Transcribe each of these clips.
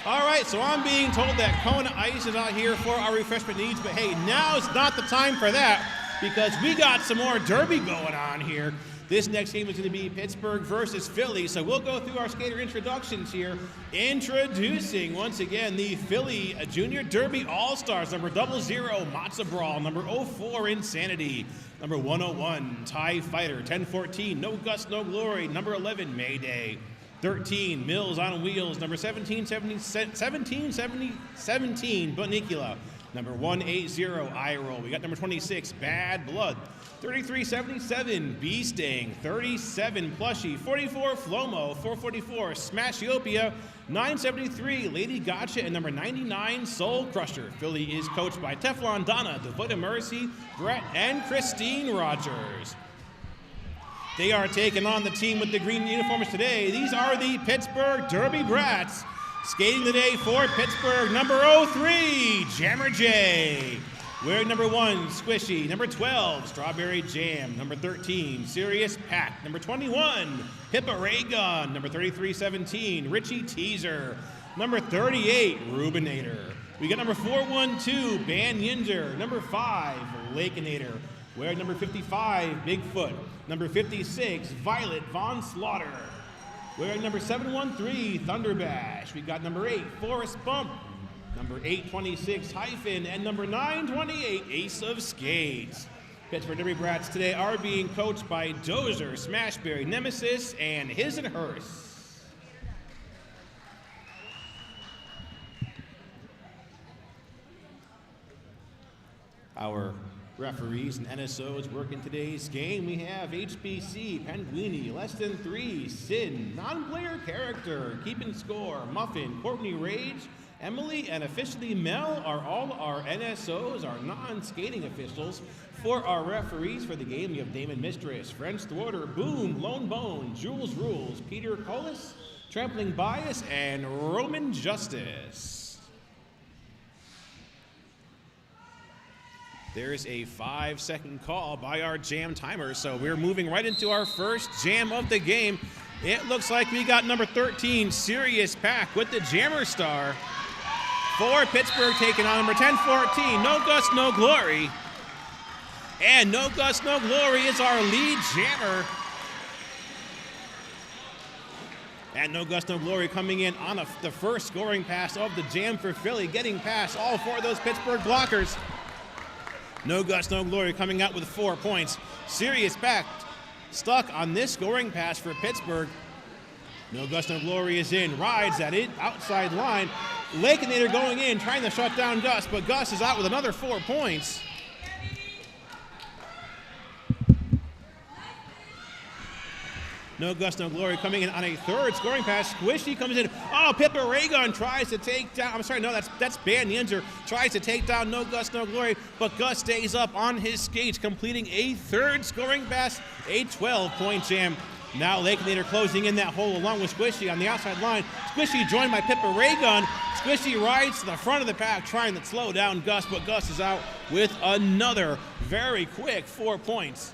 All right, so I'm being told that Kona Ice is out here for our refreshment needs, but hey, now's not the time for that because we got some more derby going on here. This next game is going to be Pittsburgh versus Philly, so we'll go through our skater introductions here. Introducing, once again, the Philly Junior Derby All-Stars, number 00, Matza Brawl, number 04, Insanity, number 101, TIE Fighter, 1014, No Guts, No Glory, number 11, Mayday, 13, Mills on Wheels, number 1717, Bunicula, number 180, Eye-Roll. We got number 26, Bad Blood, 3377, Bee-Sting, 37, Plushie, 44, Flomo, 444, Smashiopia, 973, Lady Gotcha, and number 99, Soul Crusher. Philly is coached by Teflon Donna, Devoted Mercy, Brett, and Christine Rogers. They are taking on the team with the green uniforms today. These are the Pittsburgh Derby Brats. Skating today for Pittsburgh, number 03, Jammer J. Wearing number 1, Squishy. Number 12, Strawberry Jam. Number 13, Serious Pack. Number 21, Pippa Ray Gun. Number 3317, Richie Teaser. Number 38, Rubinator. We got number 412, Ban Yinger. Number 5, Lakeinator. Wearing number 55, Bigfoot. Number 56, Violet Von Slaughter. Wearing number 713, Thunderbash. We got number 8, Forest Bump. Number 826, Hyphen, and number 928, Ace of Skates. Pittsburgh Derby Brats today are being coached by Dozer, Smashberry, Nemesis, and His and Hers. Our referees and NSOs working today's game. We have HBC, Penguini, Less Than 3, Sin, Non-Player Character, Keeping Score, Muffin, Courtney Rage, Emily, and officially Mel are all our NSOs, our non-skating officials. For our referees for the game, we have Damon Mistress, French Thwarter, Boom, Lone Bone, Jules Rules, Peter Collis, Trampling Bias, and Roman Justice. There's a 5-second call by our jam timer, so we're moving right into our first jam of the game. It looks like we got number 13, Serious Pack, with the Jammer Star. For Pittsburgh, taking on number 1014, No Guts, No Glory. And No Guts, No Glory is our lead jammer. And No Guts, No Glory coming in on the first scoring pass of the jam for Philly, getting past all 4 of those Pittsburgh blockers. No Guts, No Glory coming out with 4 points. Serious Pack stuck on this scoring pass for Pittsburgh. No Guts, No Glory is in, rides at it, outside line. Lakeinator going in, trying to shut down Gus, but Gus is out with another 4 points. No Guts, No Glory coming in on a third scoring pass. Squishy comes in. Oh, Pippa Raygun tries to take down. I'm sorry, no, that's Ban Yinzer. Tries to take down No Guts, No Glory, but Gus stays up on his skates, completing a third scoring pass, a 12-point jam. Now Lakeinator closing in that hole along with Squishy on the outside line. Squishy joined by Pippa Raygun. Squishy rides to the front of the pack trying to slow down Gus, but Gus is out with another very quick 4 points.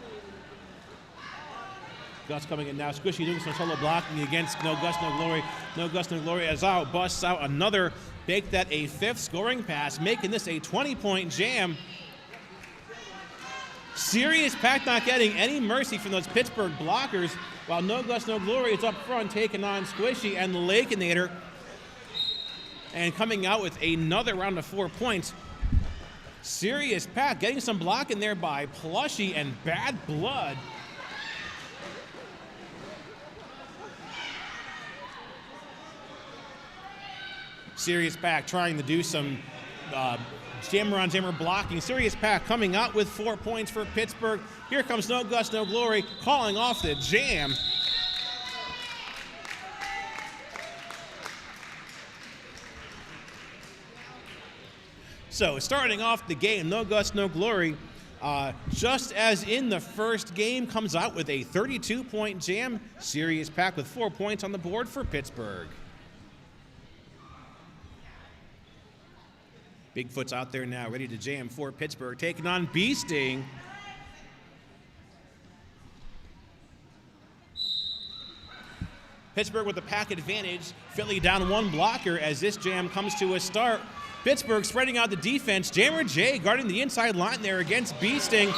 Gus coming in now. Squishy doing some solo blocking against No Guts, No Glory. No Guts, No Glory as out busts out another, make that a 5th scoring pass, making this a 20-point jam. Serious Pack not getting any mercy from those Pittsburgh blockers, while No Guts, No Glory is up front taking on Squishy and Lakeinator. And coming out with another round of 4 points. Serious Pack getting some blocking there by Plushie and Bad Blood. Serious Pack trying to do some jammer on jammer blocking. Serious Pack coming out with 4 points for Pittsburgh. Here comes No Guts, No Glory calling off the jam. So starting off the game, No Guts, No Glory, just as in the first game, comes out with a 32-point jam. Serious Pack with 4 points on the board for Pittsburgh. Bigfoot's out there now, ready to jam for Pittsburgh, taking on Bee-Sting. Pittsburgh with the pack advantage. Philly down one blocker as this jam comes to a start. Pittsburgh spreading out the defense. Jammer J guarding the inside line there against Beasting.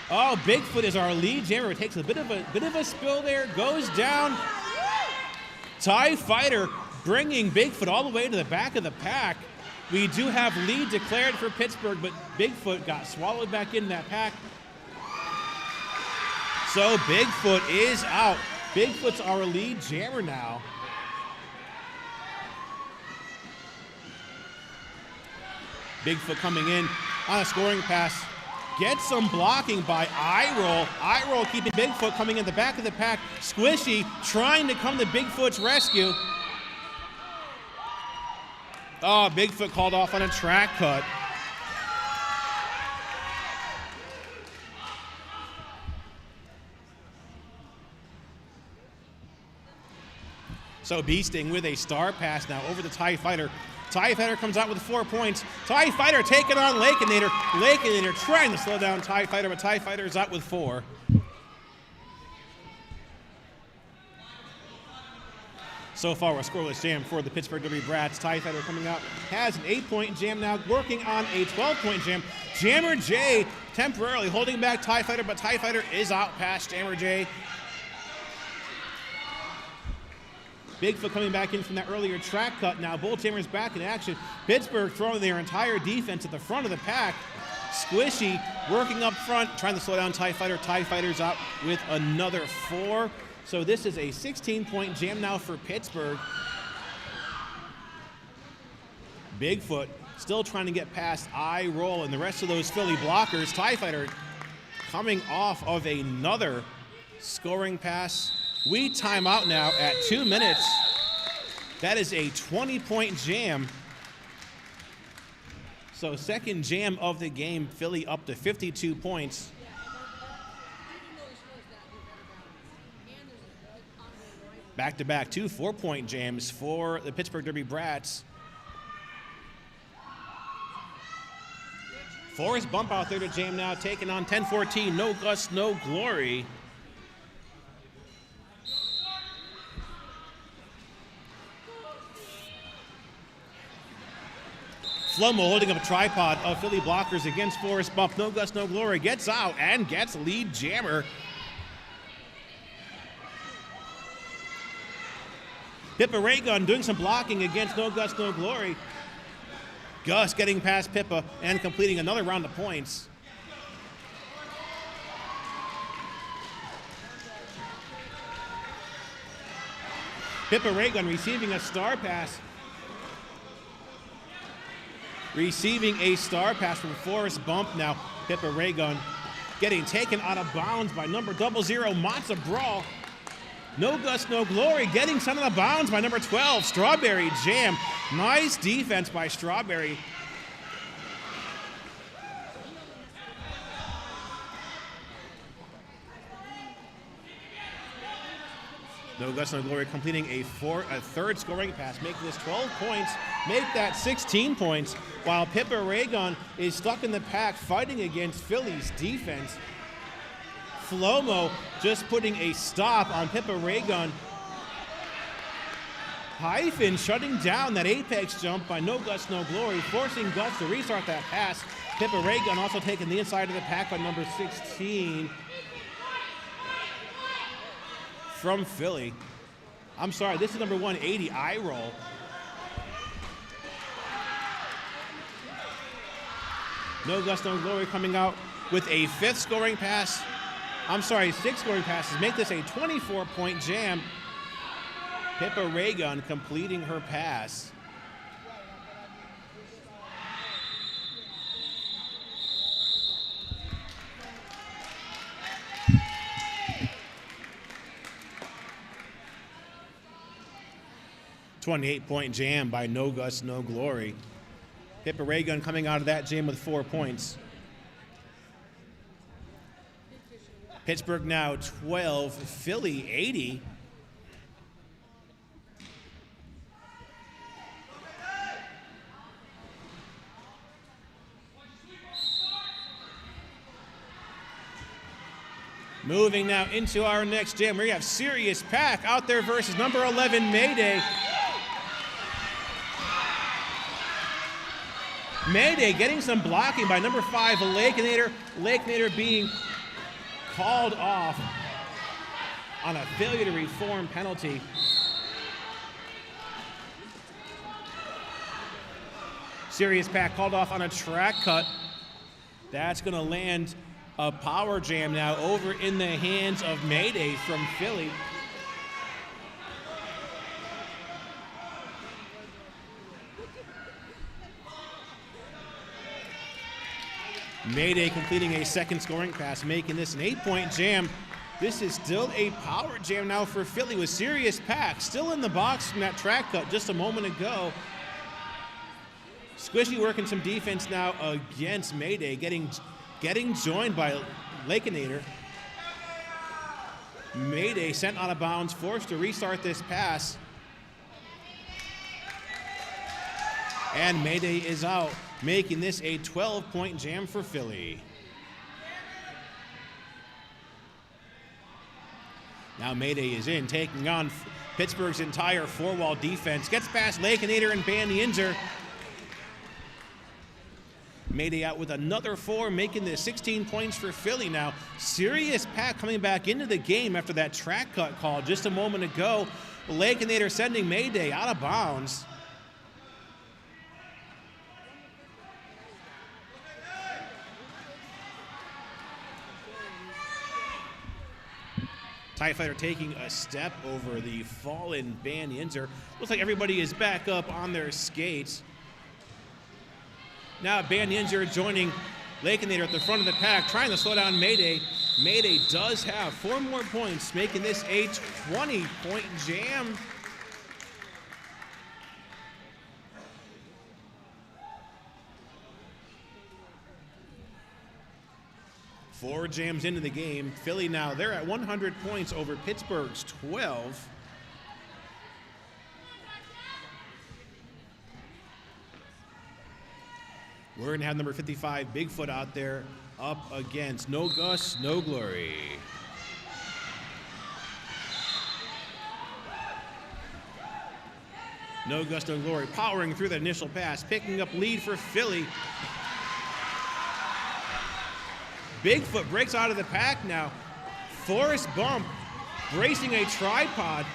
Oh, Bigfoot is our lead jammer. It takes a bit of a spill there. Goes down. TIE Fighter bringing Bigfoot all the way to the back of the pack. We do have lead declared for Pittsburgh, but Bigfoot got swallowed back in that pack. So Bigfoot is out. Bigfoot's our lead jammer now. Bigfoot coming in on a scoring pass. Gets some blocking by iRoll. iRoll keeping Bigfoot coming in the back of the pack. Squishy trying to come to Bigfoot's rescue. Oh, Bigfoot called off on a track cut. So Beasting with a star pass now over the TIE Fighter. TIE Fighter comes out with 4 points. TIE Fighter taking on Lakeinator. Lakeinator trying to slow down TIE Fighter, but TIE Fighter is out with 4. So far, a scoreless jam for the Pittsburgh W Brats. TIE Fighter coming out has an 8-point jam now, working on a 12-point jam. Jammer J temporarily holding back TIE Fighter, but TIE Fighter is out past Jammer J. Bigfoot coming back in from that earlier track cut. Now Bull Jammer's back in action. Pittsburgh throwing their entire defense at the front of the pack. Squishy working up front, trying to slow down TIE Fighter. TIE Fighter's out with another 4. So this is a 16-point jam now for Pittsburgh. Bigfoot still trying to get past iRoll and the rest of those Philly blockers. TIE Fighter coming off of another scoring pass. We time out now at 2 minutes. That is a 20-point jam. So second jam of the game, Philly up to 52 points. Back-to-back 2 4-point jams for the Pittsburgh Derby Brats. Forrest Bump out there to jam now, taking on 10-14. No Gus, no Glory. Flomo holding up a tripod of Philly blockers against Forrest Bump. No Gus, no Glory gets out and gets lead jammer. Pippa Raygun doing some blocking against No Gus, no Glory. Gus getting past Pippa and completing another round of points. Pippa Raygun receiving a star pass. Receiving a star pass from Forrest Bump now. Pippa Raygun getting taken out of bounds by number 00, Matza Brawl. No Gus, no Glory getting sent out of bounds by number 12, Strawberry Jam. Nice defense by Strawberry. No Gus, no Glory completing a third scoring pass, making this 12 points, make that 16 points, while Pippa Raygun is stuck in the pack fighting against Philly's defense. Flomo just putting a stop on Pippa Raygun. Hyphen shutting down that apex jump by No Gus, no Glory, forcing Gus to restart that pass. Pippa Raygun also taking the inside of the pack by number 16. From Philly. I'm sorry, this is number 180, iRoll. No Gus, no Glory coming out with a 5th scoring pass. I'm sorry, 6 scoring passes. Make this a 24-point jam. Pippa Raygun completing her pass. .8-point jam by No Gus, no Glory. Pippa Raygun coming out of that jam with 4 points. Pittsburgh now 12, Philly 80. Moving now into our next jam, we have Serious Pack out there versus number 11, Mayday. Mayday getting some blocking by number 5, Lakenator. Lakenator being called off on a failure to reform penalty. Serious Pack called off on a track cut. That's going to land a power jam now over in the hands of Mayday from Philly. Mayday completing a second scoring pass, making this an 8-point jam. This is still a power jam now for Philly with Serious Pack still in the box from that track cut just a moment ago. Squishy working some defense now against Mayday, getting joined by Lakenator. Mayday sent out of bounds, forced to restart this pass. And Mayday is out, making this a 12-point jam for Philly. Now Mayday is in, taking on Pittsburgh's entire four-wall defense. Gets past Lakenator and Bandienzer. Mayday out with another 4, making this 16 points for Philly now. Serious Pack coming back into the game after that track cut call just a moment ago. Lakenator sending Mayday out of bounds. TIE Fighter taking a step over the fallen Bandienzer. Looks like everybody is back up on their skates. Now Bandienzer joining Lakenator at the front of the pack, trying to slow down Mayday. Mayday does have 4 more points, making this a 20-point jam. Four jams into the game. Philly now, they're at 100 points over Pittsburgh's 12. We're going to have number 55, Bigfoot, out there up against No Gus, No Glory. No Gus, No Glory powering through the initial pass, picking up lead for Philly. Bigfoot breaks out of the pack now. Forrest Bump bracing a tripod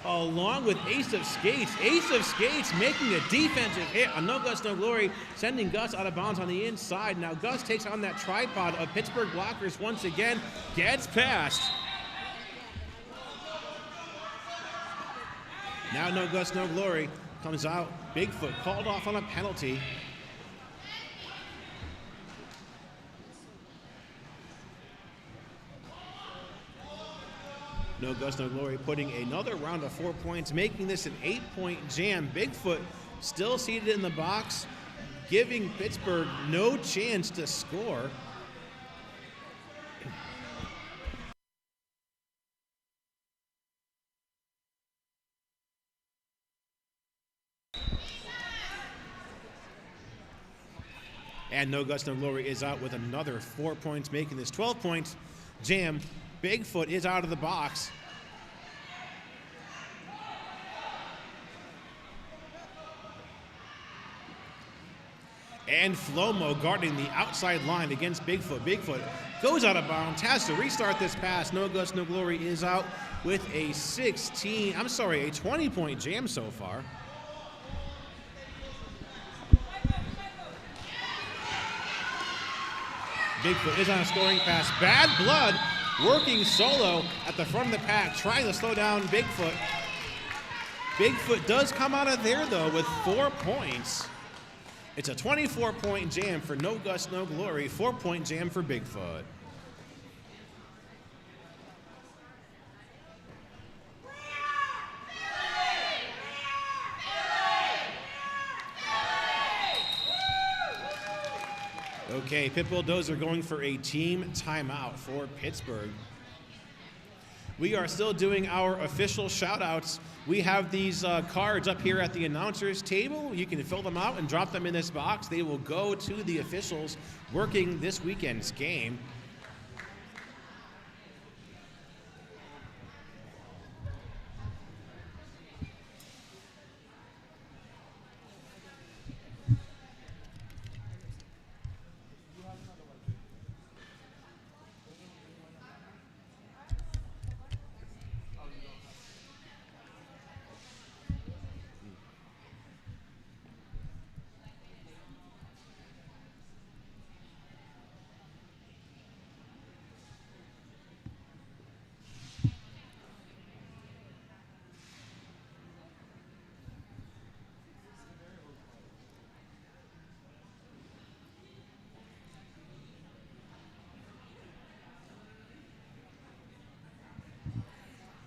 along with Ace of Skates. Ace of Skates making a defensive hit on No Gus, No Glory, sending Gus out of bounds on the inside. Now Gus takes on that tripod of Pittsburgh blockers once again, gets past. Now No Gus, No Glory comes out. Bigfoot called off on a penalty. No Gus, No Glory putting another round of 4 points, making this an 8-point jam. Bigfoot still seated in the box, giving Pittsburgh no chance to score. And No Gus, No Glory is out with another 4 points, making this 12 points jam. Bigfoot is out of the box. And Flomo guarding the outside line against Bigfoot. Bigfoot goes out of bounds, has to restart this pass. No Gus, No Glory is out with a 20-point jam so far. Bigfoot is on a scoring pass. Bad Blood working solo at the front of the pack, trying to slow down Bigfoot. Bigfoot does come out of there, though, with 4 points. It's a 24-point jam for No Gus, No Glory, 4-point jam for Bigfoot. Okay, Pit Bulldozer going for a team timeout for Pittsburgh. We are still doing our official shout-outs. We have these cards up here at the announcer's table. You can fill them out and drop them in this box. They will go to the officials working this weekend's game.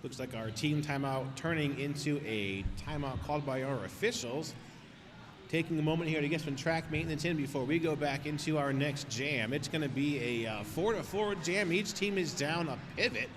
Looks like our team timeout turning into a timeout called by our officials. Taking a moment here to get some track maintenance in before we go back into our next jam. It's going to be a 4-4 jam. Each team is down a pivot.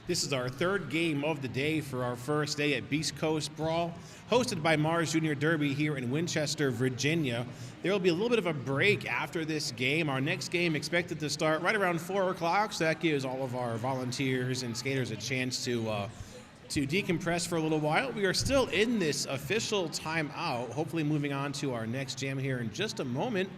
This is our third game of the day for our first day at Beast Coast Brawl, hosted by Mars Junior Derby here in Winchester, Virginia. There will be a little bit of a break after this game. Our next game expected to start right around 4 o'clock, so that gives all of our volunteers and skaters a chance to decompress for a little while. We are still in this official timeout, hopefully moving on to our next jam here in just a moment.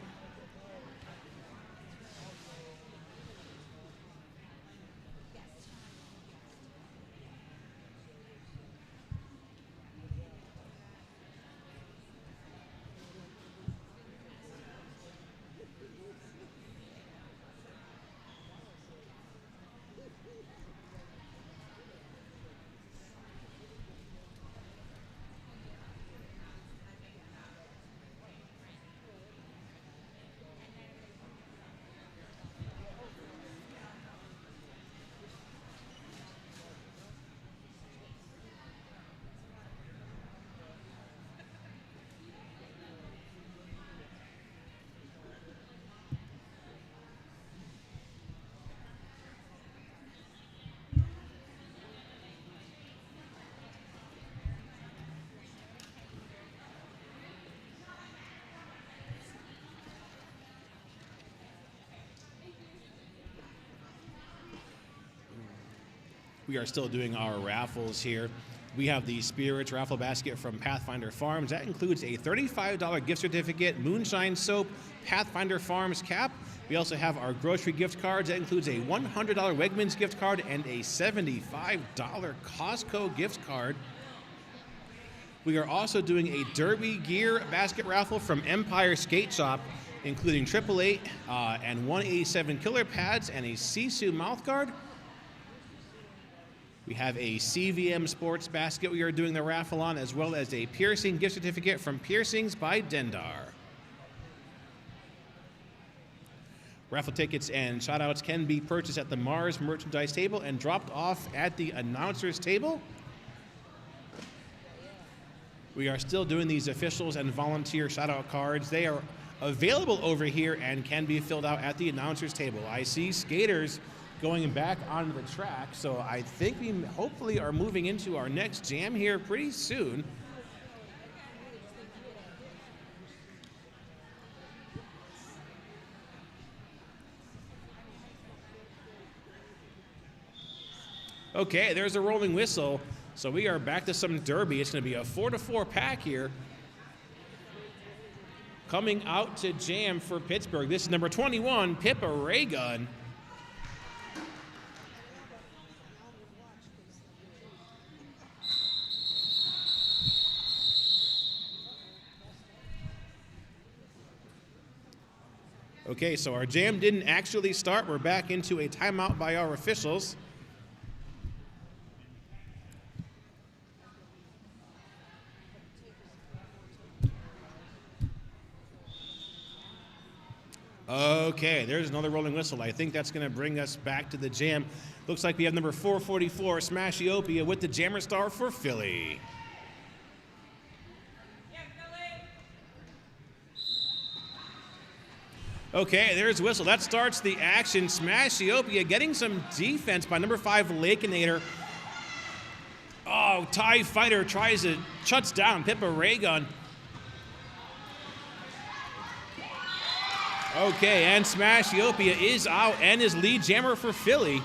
We are still doing our raffles here. We have the Spirits raffle basket from Pathfinder Farms. That includes a $35 gift certificate, Moonshine Soap, Pathfinder Farms cap. We also have our grocery gift cards. That includes a $100 Wegmans gift card and a $75 Costco gift card. We are also doing a Derby gear basket raffle from Empire Skate Shop, including 888 and 187 killer pads and a Sisu mouthguard. We have a CVM Sports basket we are doing the raffle on, as well as a piercing gift certificate from Piercings by Dendar. Raffle tickets and shoutouts can be purchased at the Mars merchandise table and dropped off at the announcers table. We are still doing these officials and volunteer shoutout cards. They are available over here and can be filled out at the announcers table. I see skaters going back onto the track, so I think we hopefully are moving into our next jam here pretty soon. Okay, there's a rolling whistle, so we are back to some derby. It's going to be a 4-4 pack here. Coming out to jam for Pittsburgh, this is number 21, Pippa Raygun. Okay, so our jam didn't actually start. We're back into a timeout by our officials. Okay, there's another rolling whistle. I think that's going to bring us back to the jam. Looks like we have number 444, Smashiopia, with the Jammer Star for Philly. Okay, there's whistle. That starts the action. Smashiopia getting some defense by number 5, Lakeinator. Oh, TIE Fighter shuts down Pippa Raygun. Okay, and Smashiopia is out and is lead jammer for Philly.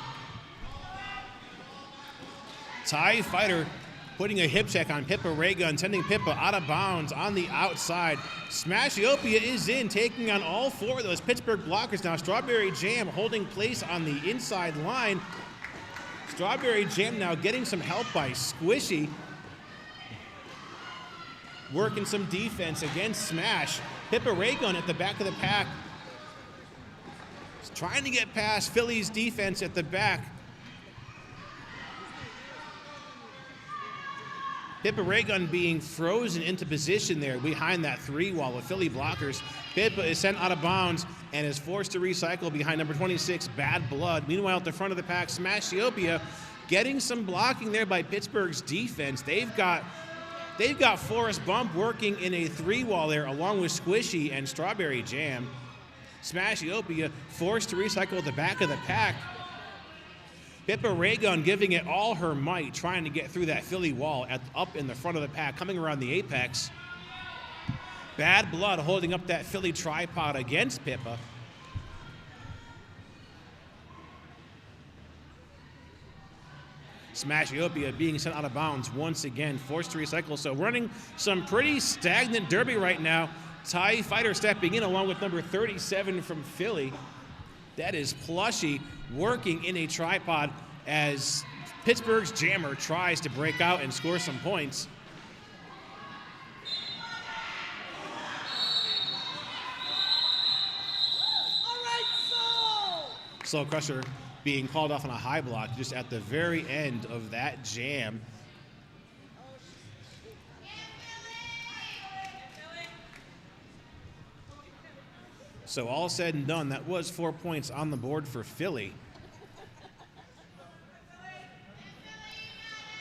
TIE Fighter putting a hip check on Pippa Raygun, sending Pippa out of bounds on the outside. Smashiopia is in, taking on all four of those Pittsburgh blockers now. Strawberry Jam holding place on the inside line. Strawberry Jam now getting some help by Squishy. Working some defense against Smash. Pippa Raygun at the back of the pack. Trying to get past Philly's defense at the back. Pippa Raygun being frozen into position there behind that 3-wall of Philly blockers. Pippa is sent out of bounds and is forced to recycle behind number 26, Bad Blood. Meanwhile, at the front of the pack, Smashiopia getting some blocking there by Pittsburgh's defense. They've got Forrest Bump working in a 3-wall there along with Squishy and Strawberry Jam. Smashiopia forced to recycle at the back of the pack. Pippa Raygun giving it all her might, trying to get through that Philly wall up in the front of the pack, coming around the apex. Bad Blood holding up that Philly tripod against Pippa. Smashiopia being sent out of bounds once again, forced to recycle. So running some pretty stagnant derby right now. TIE Fighter stepping in along with number 37 from Philly. That is Plushy working in a tripod as Pittsburgh's jammer tries to break out and score some points. Slow Crusher being called off on a high block just at the very end of that jam. So all said and done, that was 4 points on the board for Philly.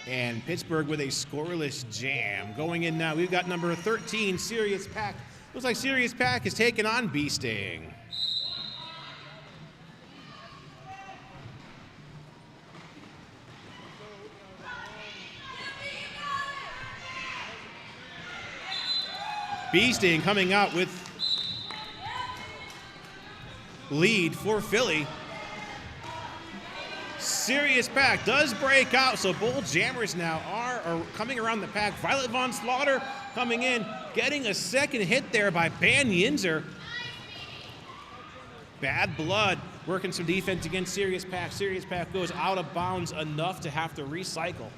And Pittsburgh with a scoreless jam. Going in now, we've got number 13, Sirius Pack. Looks like Sirius Pack is taking on Bee-Sting. Bee-Sting coming out with lead for Philly. Sirius Pack does break out, so both jammers now are coming around the pack. Violet Von Slaughter coming in, getting a second hit there by Ban Yinzer. Bad Blood working some defense against Sirius Pack. Sirius Pack goes out of bounds enough to have to recycle.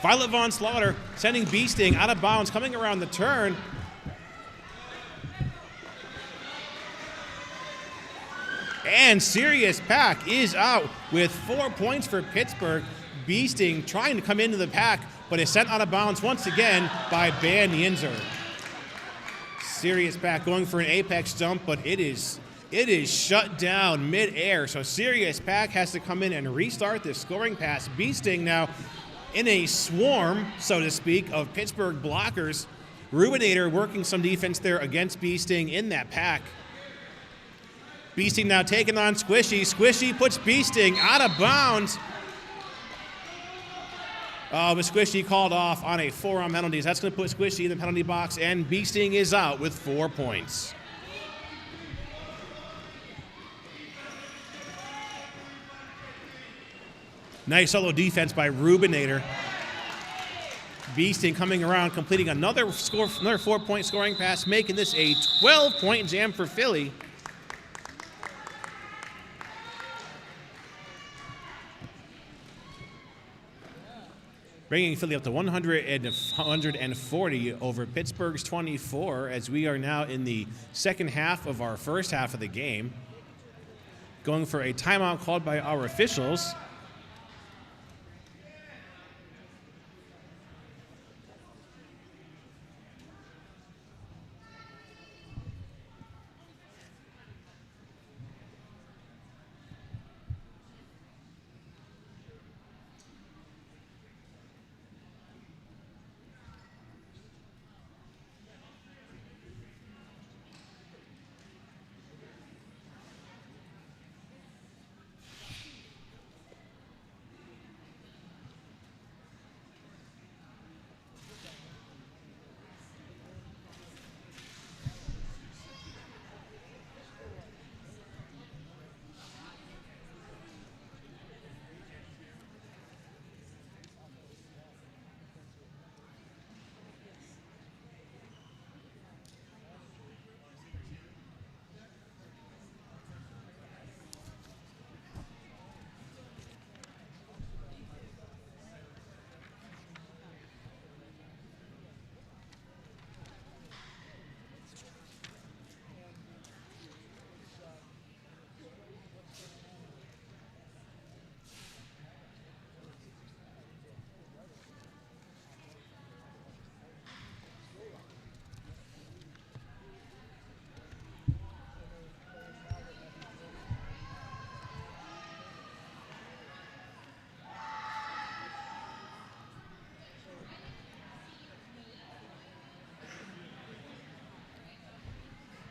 Violet Von Slaughter sending Bee-Sting out of bounds, coming around the turn. And Sirius Pack is out with 4 points for Pittsburgh. Bee-Sting trying to come into the pack, but is sent out of bounds once again by Ban Yinzer. Sirius Pack going for an apex jump, but it is shut down mid-air. So Sirius Pack has to come in and restart this scoring pass. Bee-Sting now in a swarm, so to speak, of Pittsburgh blockers. Rubinator working some defense there against Bee-Sting in that pack. Bee-Sting now taking on Squishy. Squishy puts Bee-Sting out of bounds. But Squishy called off on a forearm penalties. That's going to put Squishy in the penalty box, and Bee-Sting is out with 4 points. Nice solo defense by Rubinator. Bee-Sting coming around, completing another 4-point scoring pass, making this a 12-point jam for Philly. Bringing Philly up to 140 over Pittsburgh's 24, as we are now in the second half of our first half of the game. Going for a timeout called by our officials.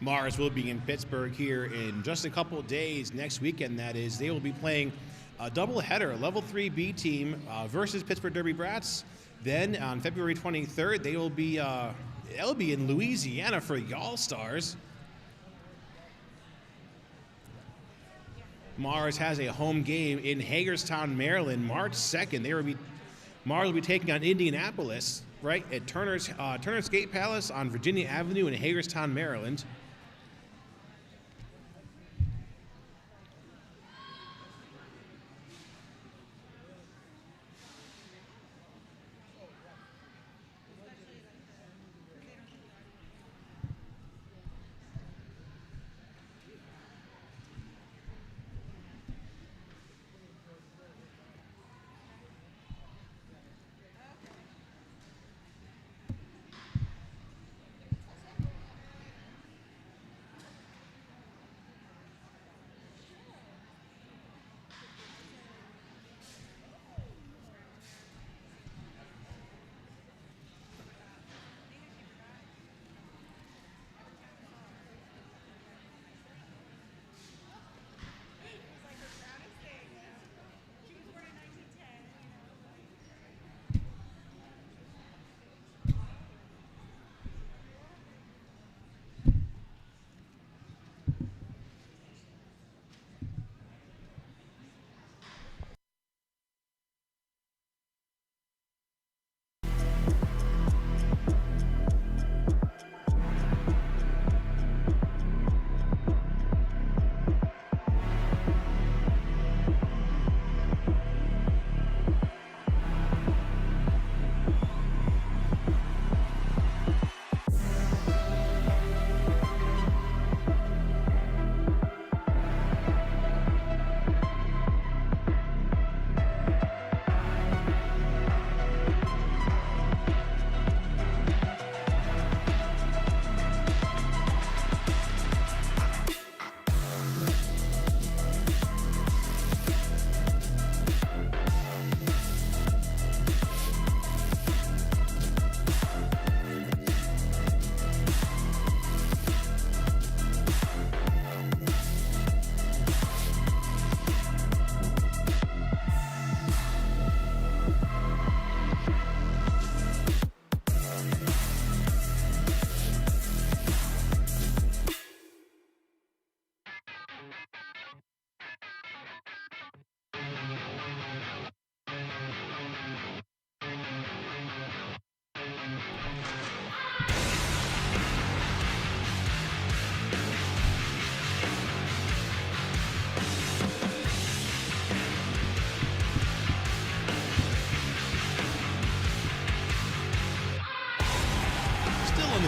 Mars will be in Pittsburgh here in just a couple of days. Next weekend, that is. They will be playing a doubleheader, level 3B team versus Pittsburgh Derby Brats. Then on February 23rd, they'll be in Louisiana for Y'all Stars. Mars has a home game in Hagerstown, Maryland, March 2nd. Mars will be taking on Indianapolis, right, at Turner's Skate Palace on Virginia Avenue in Hagerstown, Maryland.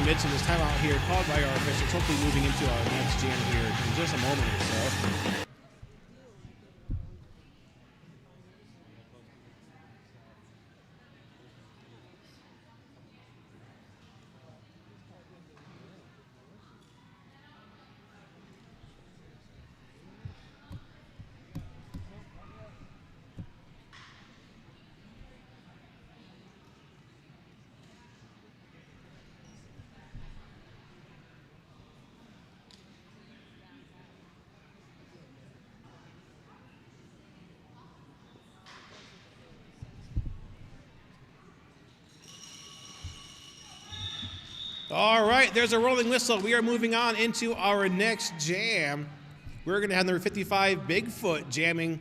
Midst of this timeout here, called by our officials, hopefully moving into our next jam here in just a moment or so. All right, there's a rolling whistle. We are moving on into our next jam. We're going to have number 55, Bigfoot, jamming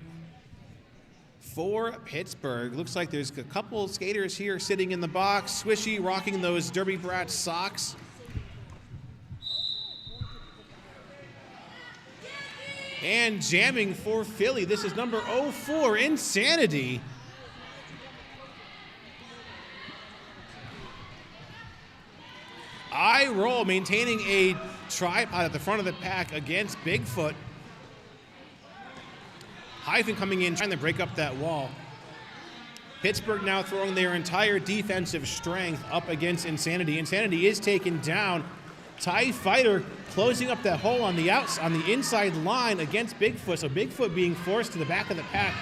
for Pittsburgh. Looks like there's a couple skaters here sitting in the box. Swishy rocking those Derby Brats socks. And jamming for Philly, this is number 04, Insanity. I Roll maintaining a tripod at the front of the pack against Bigfoot. Hyphen coming in, trying to break up that wall. Pittsburgh now throwing their entire defensive strength up against Insanity. Insanity is taken down. TIE Fighter closing up that hole on the inside line against Bigfoot. So Bigfoot being forced to the back of the pack.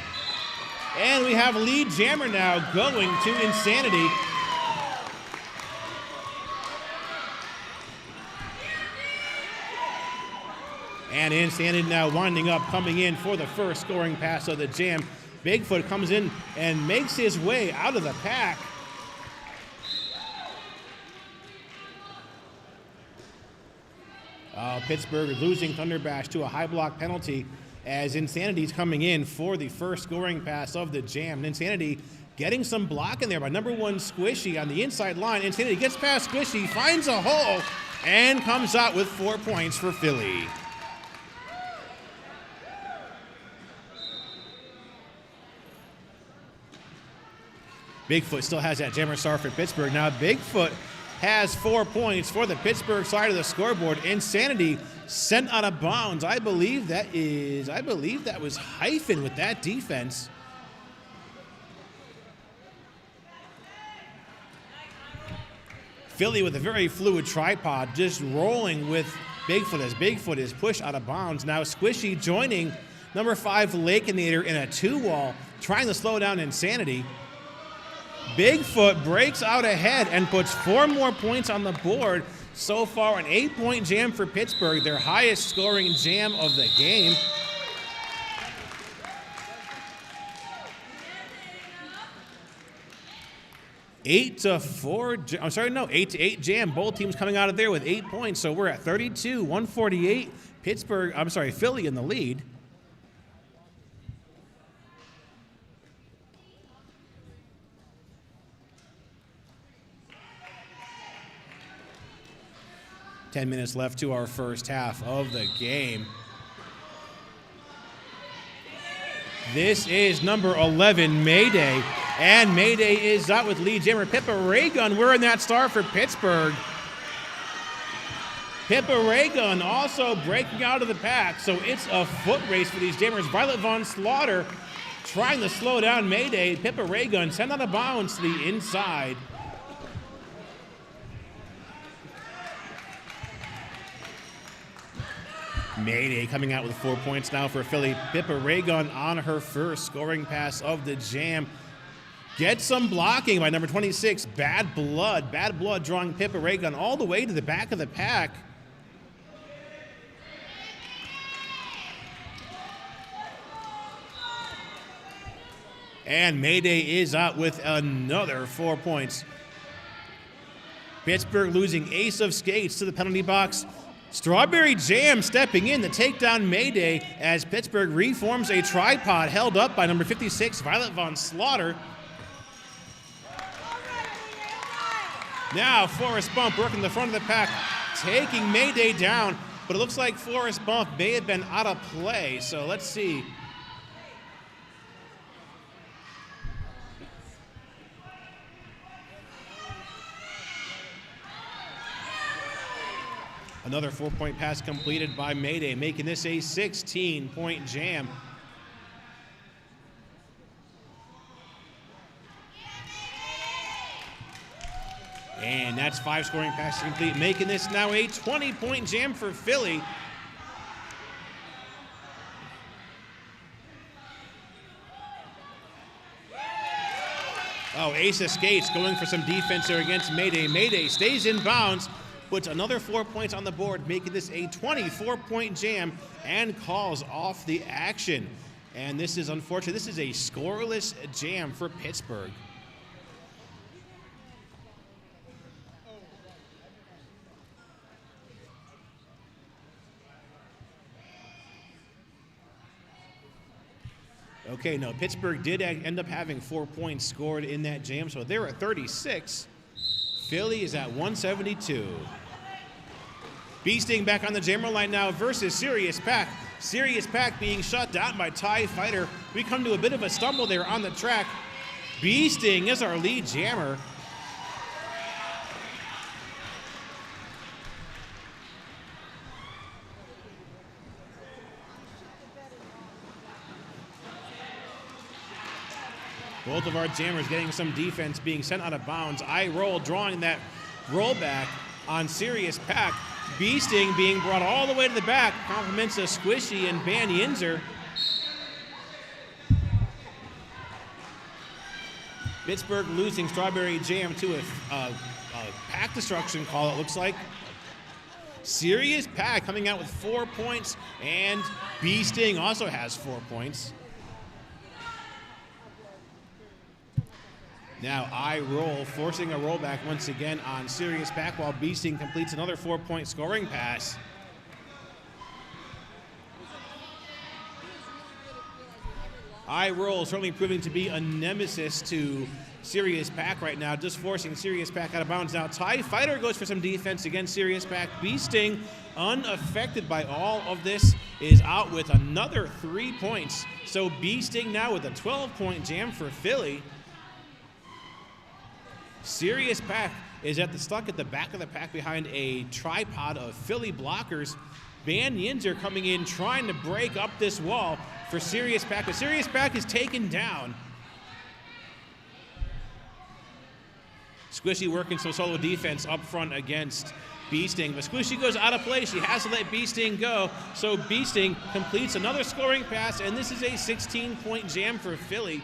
And we have lead jammer now going to Insanity. And Insanity now winding up, coming in for the first scoring pass of the jam. Bigfoot comes in and makes his way out of the pack. Pittsburgh losing Thunderbash to a high block penalty as Insanity's coming in for the first scoring pass of the jam. And Insanity getting some block in there by number 1 Squishy on the inside line. Insanity gets past Squishy, finds a hole, and comes out with 4 points for Philly. Bigfoot still has that jammer star for Pittsburgh. Now Bigfoot has 4 points for the Pittsburgh side of the scoreboard. Insanity sent out of bounds. I believe that was Hyphen with that defense. Philly with a very fluid tripod, just rolling with Bigfoot as Bigfoot is pushed out of bounds. Now Squishy joining number 5 Lakeinator in a 2-wall, trying to slow down Insanity. Bigfoot breaks out ahead and puts 4 more points on the board. So far, an 8-point jam for Pittsburgh, their highest scoring jam of the game. Eight to 8 jam. Both teams coming out of there with 8 points. So we're at 32-148. Philly in the lead. Ten minutes left to our first half of the game. This is number 11, Mayday. And Mayday is out with lead jammer Pippa Raygun. We're in that star for Pittsburgh. Pippa Raygun also breaking out of the pack. So it's a foot race for these jammers. Violet Von Slaughter trying to slow down Mayday. Pippa Raygun sent out of bounds to the inside. Mayday coming out with 4 points now for Philly. Pippa Raygun on her first scoring pass of the jam. Gets some blocking by number 26, Bad Blood. Bad Blood drawing Pippa Raygun all the way to the back of the pack. And Mayday is out with another 4 points. Pittsburgh losing Ace of Skates to the penalty box. Strawberry Jam stepping in to take down Mayday as Pittsburgh reforms a tripod held up by number 56, Violet Von Slaughter. Now Forrest Bump working the front of the pack, taking Mayday down, but it looks like Forrest Bump may have been out of play, so let's see. Another 4-point pass completed by Mayday, making this a 16-point jam. And that's 5 scoring passes complete, making this now a 20-point jam for Philly. Oh, Ace of Skates going for some defense there against Mayday. Mayday stays in bounds, puts another 4 points on the board, making this a 24-point jam and calls off the action. And this is unfortunate. This is a scoreless jam for Pittsburgh. Okay, no, Pittsburgh did end up having 4 points scored in that jam, so they're at 36. Philly is at 172. Beasting back on the jammer line now versus Serious Pack. Serious Pack being shut down by TIE Fighter. We come to a bit of a stumble there on the track. Beasting is our lead jammer. Both of our jammers getting some defense, being sent out of bounds. I Roll drawing that rollback on Serious Pack. Beasting being brought all the way to the back. Compliments of Squishy and Ban Yinzer. Pittsburgh losing Strawberry Jam to a pack destruction call, it looks like. Serious Pack coming out with 4 points, and Bee Sting also has 4 points. Now I Roll forcing a rollback once again on Serious Pack while Bee Sting completes another 4-point scoring pass. I Roll certainly proving to be a nemesis to Serious Pack right now, just forcing Serious Pack out of bounds. Now TIE Fighter goes for some defense against Serious Pack. Bee Sting, unaffected by all of this, is out with another 3 points. So Bee Sting now with a 12-point jam for Philly. Serious Pack is stuck at the back of the pack behind a tripod of Philly blockers. Ban Yinzer coming in trying to break up this wall for Serious Pack, but Serious Pack is taken down. Squishy working some solo defense up front against Bee Sting, but Squishy goes out of play. She has to let Bee Sting go, so Bee Sting completes another scoring pass, and this is a 16-point jam for Philly.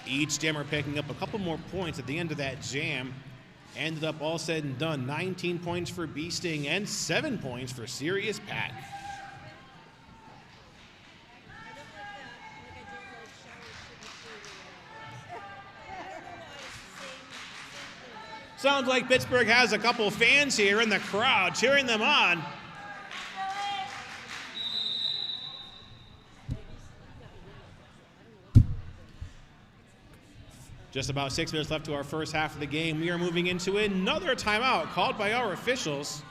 Each jammer picking up a couple more points at the end of that jam. Ended up all said and done, 19 points for Bee Sting and 7 points for Serious Pack. Sounds like Pittsburgh has a couple fans here in the crowd cheering them on. Just about 6 minutes left to our first half of the game. We are moving into another timeout called by our officials.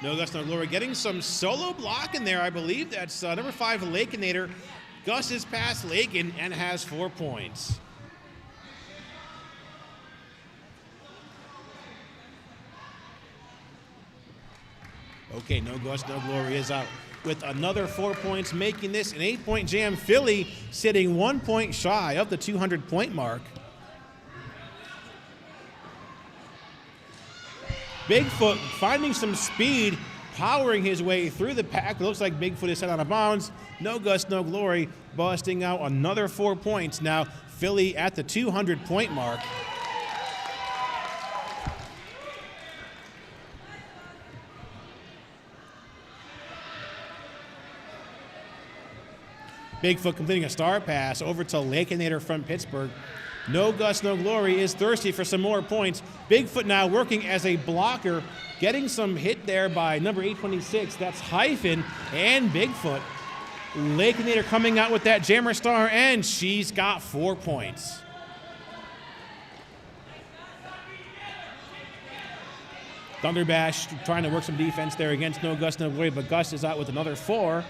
No Gus, no glory. Getting some solo block in there. I believe that's number 5, Lakeinator. Gus is past Lakin and has 4 points. Okay, no Gus, no glory is out with another 4 points, making this an 8-point jam. Philly sitting 1 point shy of the 200-point mark. Bigfoot finding some speed, powering his way through the pack. It looks like Bigfoot is set out of bounds. No Gus, no glory, busting out another 4 points. Now Philly at the 200-point mark. Bigfoot completing a star pass over to Lakeinator from Pittsburgh. No Gus, No Glory is thirsty for some more points. Bigfoot now working as a blocker, getting some hit there by number 826. That's Hyphen and Bigfoot. Lakeinator coming out with that jammer star, and she's got 4 points. Thunderbash trying to work some defense there against No Gus, No Glory, but Gus is out with another 4.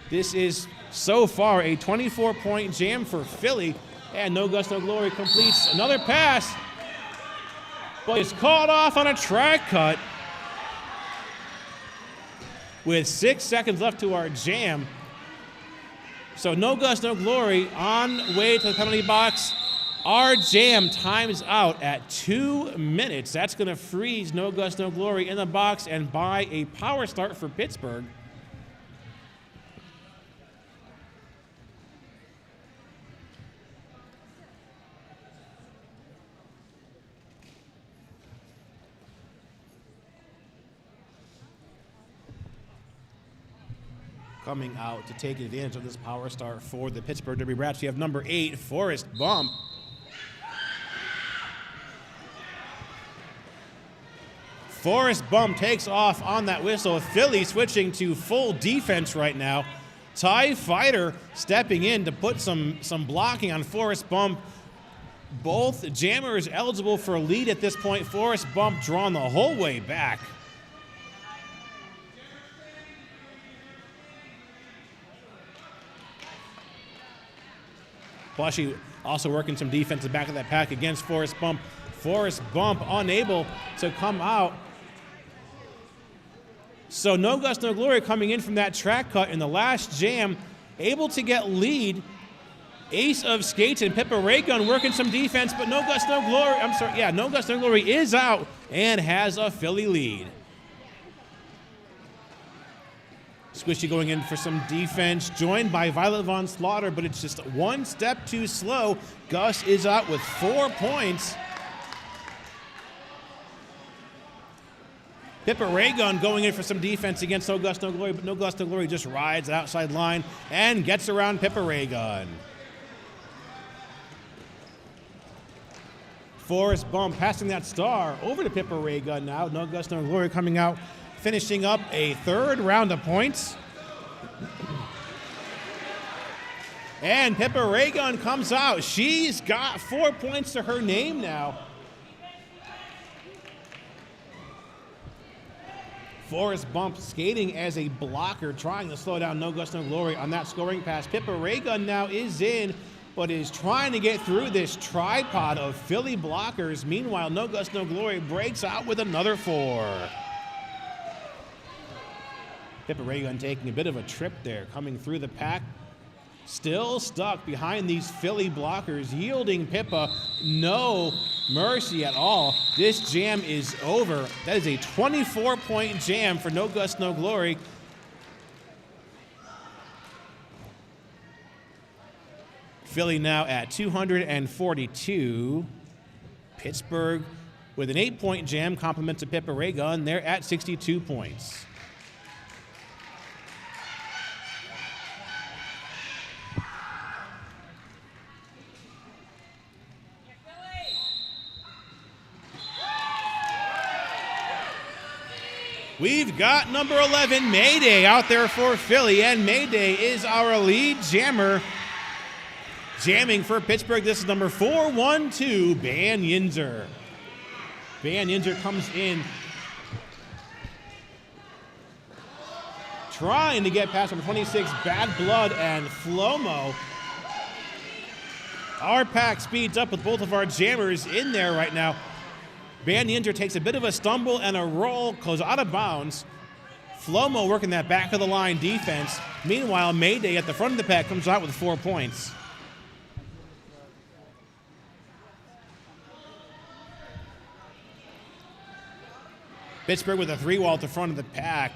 This is so far a 24-point jam for Philly, and No Gus, No Glory completes another pass, but is called off on a track cut with 6 seconds left to our jam. So No Gus, No Glory on way to the penalty box. Our jam times out at 2 minutes. That's going to freeze No Gus, No Glory in the box and buy a power start for Pittsburgh. Coming out to take advantage of this power start for the Pittsburgh Derby Brats. We have number 8, Forrest Bump. Forrest Bump takes off on that whistle. Philly switching to full defense right now. TIE Fighter stepping in to put some blocking on Forrest Bump. Both jammers eligible for a lead at this point. Forrest Bump drawn the whole way back. Plushy also working some defense at the back of that pack against Forrest Bump. Forrest Bump unable to come out. So No Gus, No Glory coming in from that track cut in the last jam, able to get lead. Ace of Skates and Pippa Raygun working some defense, but No Gus, No Glory, No Gus, No Glory is out and has a Philly lead. Squishy going in for some defense, joined by Violet Von Slaughter, but it's just one step too slow. Gus is out with 4 points. Pippa Raygun going in for some defense against No Gus, No Glory, but No Gus, No Glory just rides the outside line and gets around Pippa Raygun. Forrest Bump passing that star over to Pippa Raygun now. No Gus, No Glory coming out, finishing up a 3rd round of points. And Pippa Raygun comes out. She's got 4 points to her name now. Forrest Bump skating as a blocker, trying to slow down No Gus, No Glory on that scoring pass. Pippa Raygun now is in, but is trying to get through this tripod of Philly blockers. Meanwhile, No Gus, No Glory breaks out with another 4. Pippa Raygun taking a bit of a trip there, coming through the pack. Still stuck behind these Philly blockers, yielding Pippa no mercy at all. This jam is over. That is a 24-point jam for No Gus, No Glory. Philly now at 242. Pittsburgh with an 8-point jam, compliments of Pippa Raygun. They're at 62 points. We've got number 11, Mayday, out there for Philly, and Mayday is our lead jammer. Jamming for Pittsburgh, this is number 412, Ban Yinzer. Ban Yinzer comes in, trying to get past number 26, Bad Blood and Flomo. Our pack speeds up with both of our jammers in there right now. Ban Yinzer takes a bit of a stumble and a roll, goes out of bounds. Flomo working that back of the line defense. Meanwhile, Mayday at the front of the pack comes out with 4 points. Pittsburgh with a 3-wall at the front of the pack.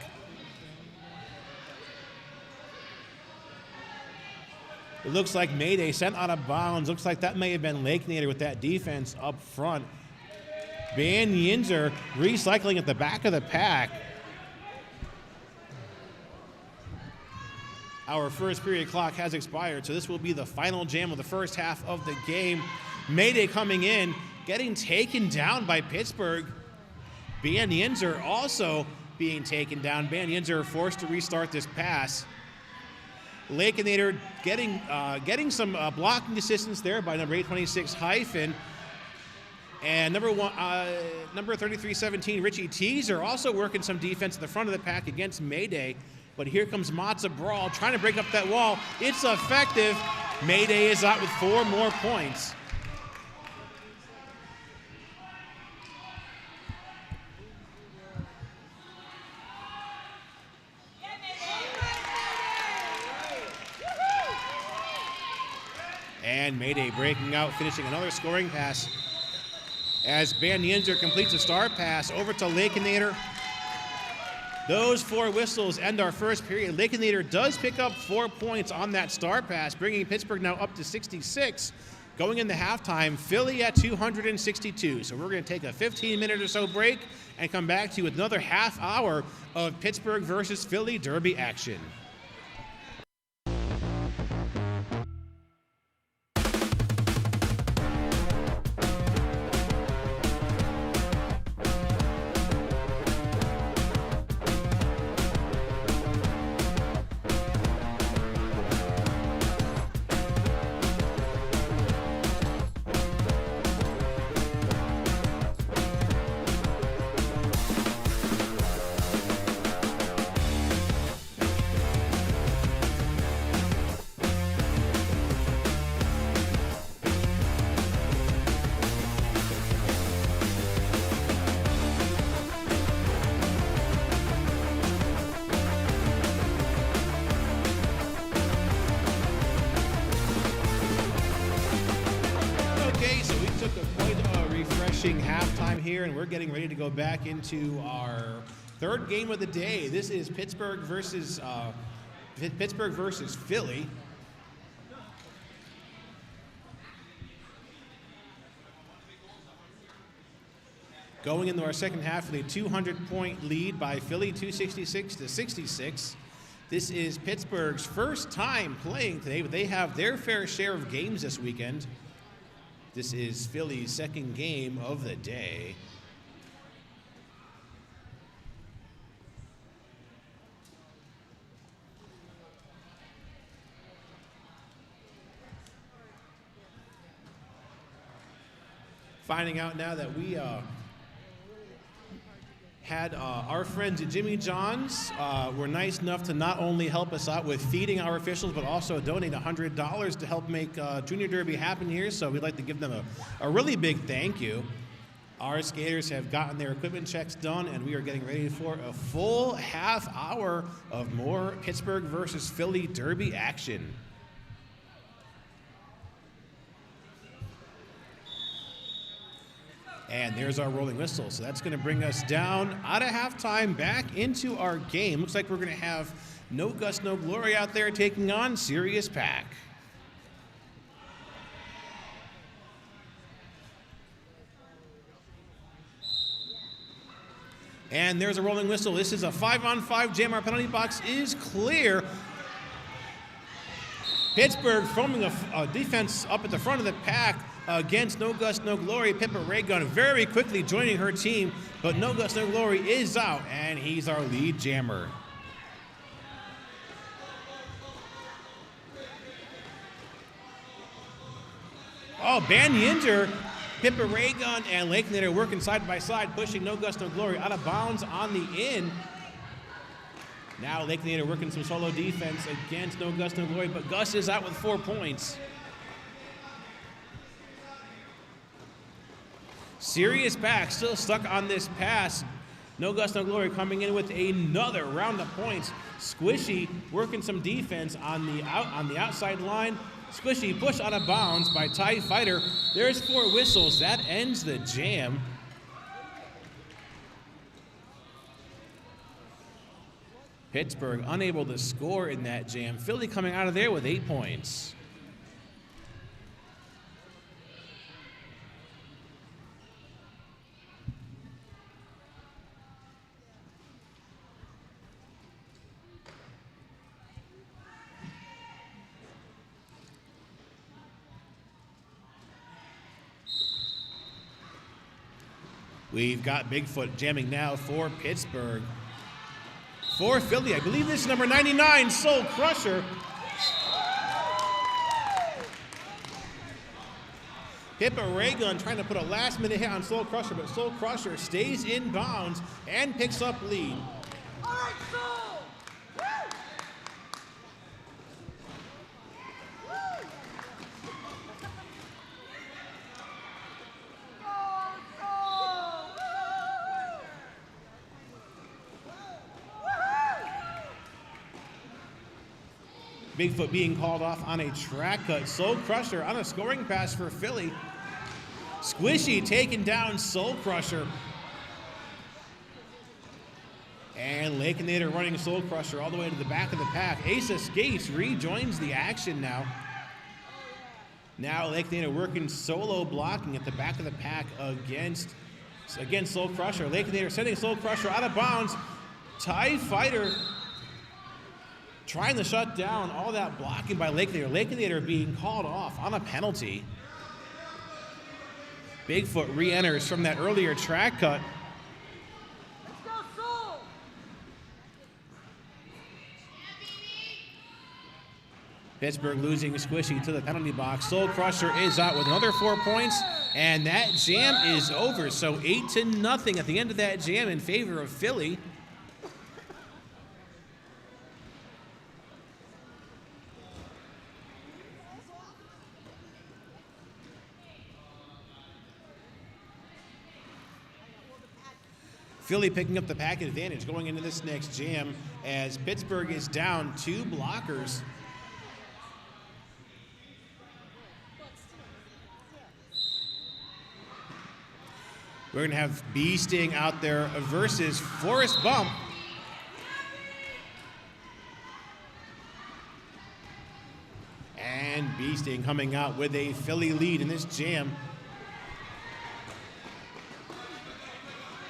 It looks like Mayday sent out of bounds. Looks like that may have been Lakeinator with that defense up front. Ban Yinzer recycling at the back of the pack. Our first period clock has expired, so this will be the final jam of the first half of the game. Mayday coming in, getting taken down by Pittsburgh. Van Yinzer also being taken down. Van Yinzer forced to restart this pass. Lakenator getting some blocking assistance there by number 826 Hyphen. And number 3317 Richie Teaser also working some defense at the front of the pack against Mayday. But here comes Matza Brawl trying to break up that wall. It's effective. Mayday is out with 4 more points. And Mayday breaking out, finishing another scoring pass as Van Yinzer completes a star pass over to Lakenator. Those 4 whistles end our first period. Lakenator does pick up 4 points on that star pass, bringing Pittsburgh now up to 66. Going into halftime, Philly at 262. So we're going to take a 15-minute or so break and come back to you with another half hour of Pittsburgh versus Philly Derby action. Halftime here, and we're getting ready to go back into our third game of the day. This is Pittsburgh versus Philly. Going into our second half with a 200-point lead by Philly, 266 to 66. This is Pittsburgh's first time playing today, but they have their fair share of games this weekend. This is Philly's second game of the day. Finding out now that we had our friends at Jimmy John's were nice enough to not only help us out with feeding our officials, but also donate $100 to help make Junior Derby happen here. So we'd like to give them a really big thank you. Our skaters have gotten their equipment checks done, and we are getting ready for a full half hour of more Pittsburgh versus Philly Derby action. And there's our rolling whistle. So that's going to bring us down out of halftime back into our game. Looks like we're going to have No Gus, No Glory out there taking on Serious Pack. And there's a rolling whistle. This is a 5-on-5 jam. Our penalty box is clear. Pittsburgh forming a defense up at the front of the pack against No Gus, No Glory. Pippa Raygun very quickly joining her team, but No Gus, No Glory is out, and he's our lead jammer. Oh, Van Yinzer, Pippa Raygun, and Lakenator working side by side, pushing No Gus, No Glory out of bounds on the in. Now Lakenator working some solo defense against No Gus, No Glory, but Gus is out with 4 points. Serious Pack still stuck on this pass. No Gus, No Glory coming in with another round of points. Squishy working some defense on the outside line. Squishy pushed out of bounds by TIE Fighter. There's 4 whistles. That ends the jam. Pittsburgh unable to score in that jam. Philly coming out of there with 8 points. We've got Bigfoot jamming now for Pittsburgh. For Philly, I believe this is number 99, Soul Crusher. Pippa Raygun trying to put a last-minute hit on Soul Crusher, but Soul Crusher stays in bounds and picks up lead. All right, Soul! Woo! Bigfoot being called off on a track cut. Soul Crusher on a scoring pass for Philly. Squishy taking down Soul Crusher. And Lakenator running Soul Crusher all the way to the back of the pack. Ace Escapes rejoins the action now. Now Lakenator working solo blocking at the back of the pack against Soul Crusher. Lakenator sending Soul Crusher out of bounds. TIE Fighter trying to shut down all that blocking by Lakenator. Lakenator being called off on a penalty. Bigfoot re-enters from that earlier track cut. Let's go, Soul! Pittsburgh losing Squishy to the penalty box. Soul Crusher is out with another 4 points, and that jam is over. So 8-0 at the end of that jam in favor of Philly. Philly picking up the pack advantage going into this next jam as Pittsburgh is down 2 blockers. We're going to have Bee Sting out there versus Forrest Bump. And Bee Sting coming out with a Philly lead in this jam.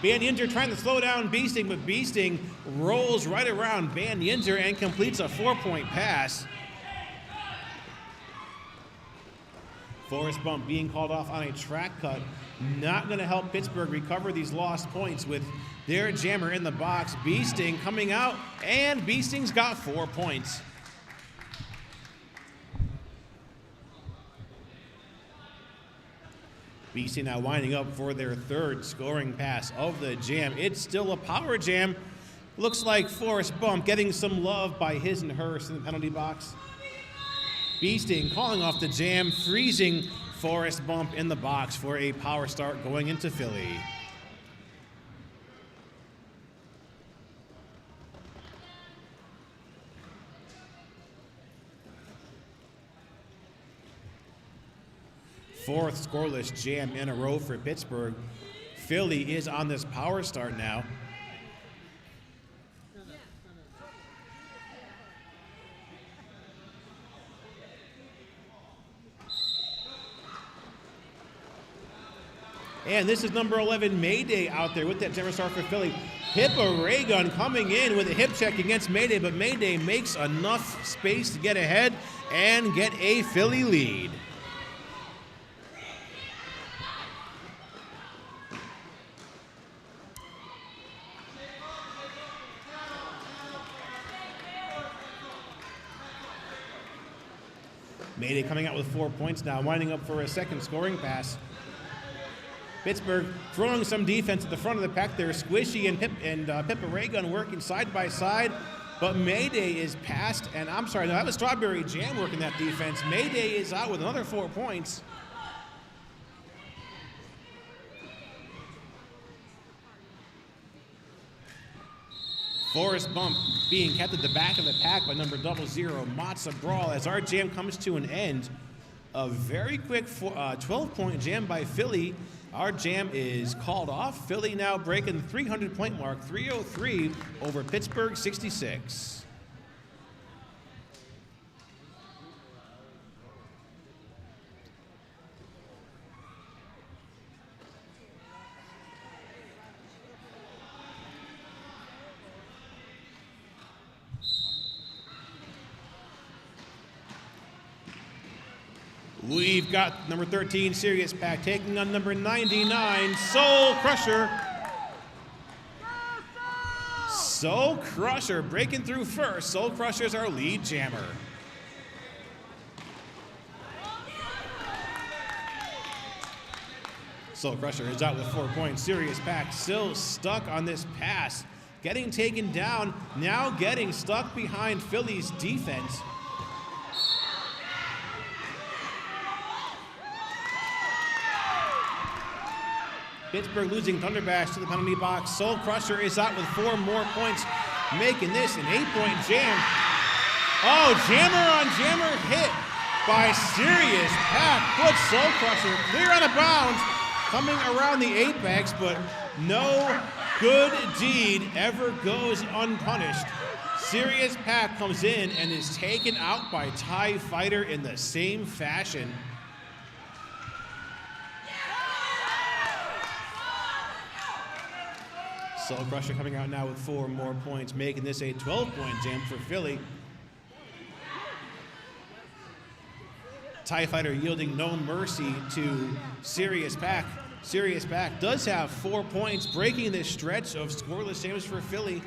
Banyanzer trying to slow down Bee Sting, but Bee Sting rolls right around Banyanzer and completes a 4-point pass. Forrest Bump being called off on a track cut. Not going to help Pittsburgh recover these lost points with their jammer in the box. Bee Sting coming out, and Bee Sting's got 4 points. Bee Sting now winding up for their 3rd scoring pass of the jam. It's still a power jam. Looks like Forrest Bump getting some love by his and hers in the penalty box. Bee Sting calling off the jam, freezing Forrest Bump in the box for a power start going into Philly. Fourth scoreless jam in a row for Pittsburgh. Philly is on this power start now. And this is number 11, Mayday out there with that jammer start for Philly. Pippa Raygun coming in with a hip check against Mayday, but Mayday makes enough space to get ahead and get a Philly lead. Mayday coming out with 4 points now, winding up for a 2nd scoring pass. Pittsburgh throwing some defense at the front of the pack there. Squishy and Pippa Raygun working side by side, but Mayday is past, and I'm sorry, no, that was Strawberry Jam working that defense. Mayday is out with another 4 points. Forrest Bump being kept at the back of the pack by number 00, Matza Brawl, as our jam comes to an end. A very quick 12-point jam by Philly. Our jam is called off. Philly now breaking the 300-point mark, 303 over Pittsburgh 66. We've got number 13, Serious Pack, taking on number 99, Soul Crusher. Soul Crusher breaking through first. Soul Crusher is our lead jammer. Soul Crusher is out with 4 points. Serious Pack still stuck on this pass. Getting taken down, now getting stuck behind Philly's defense. Pittsburgh losing Thunderbash to the penalty box. Soul Crusher is out with 4 more points, making this an 8-point jam. Oh, jammer on jammer hit by Serious Pack. Puts Soul Crusher clear out of bounds, coming around the apex, but no good deed ever goes unpunished. Serious Pack comes in and is taken out by TIE Fighter in the same fashion. Soul Crusher coming out now with 4 more points, making this a 12-point jam for Philly. TIE Fighter yielding no mercy to Serious Pack. Serious Pack does have 4 points, breaking this stretch of scoreless jams for Philly.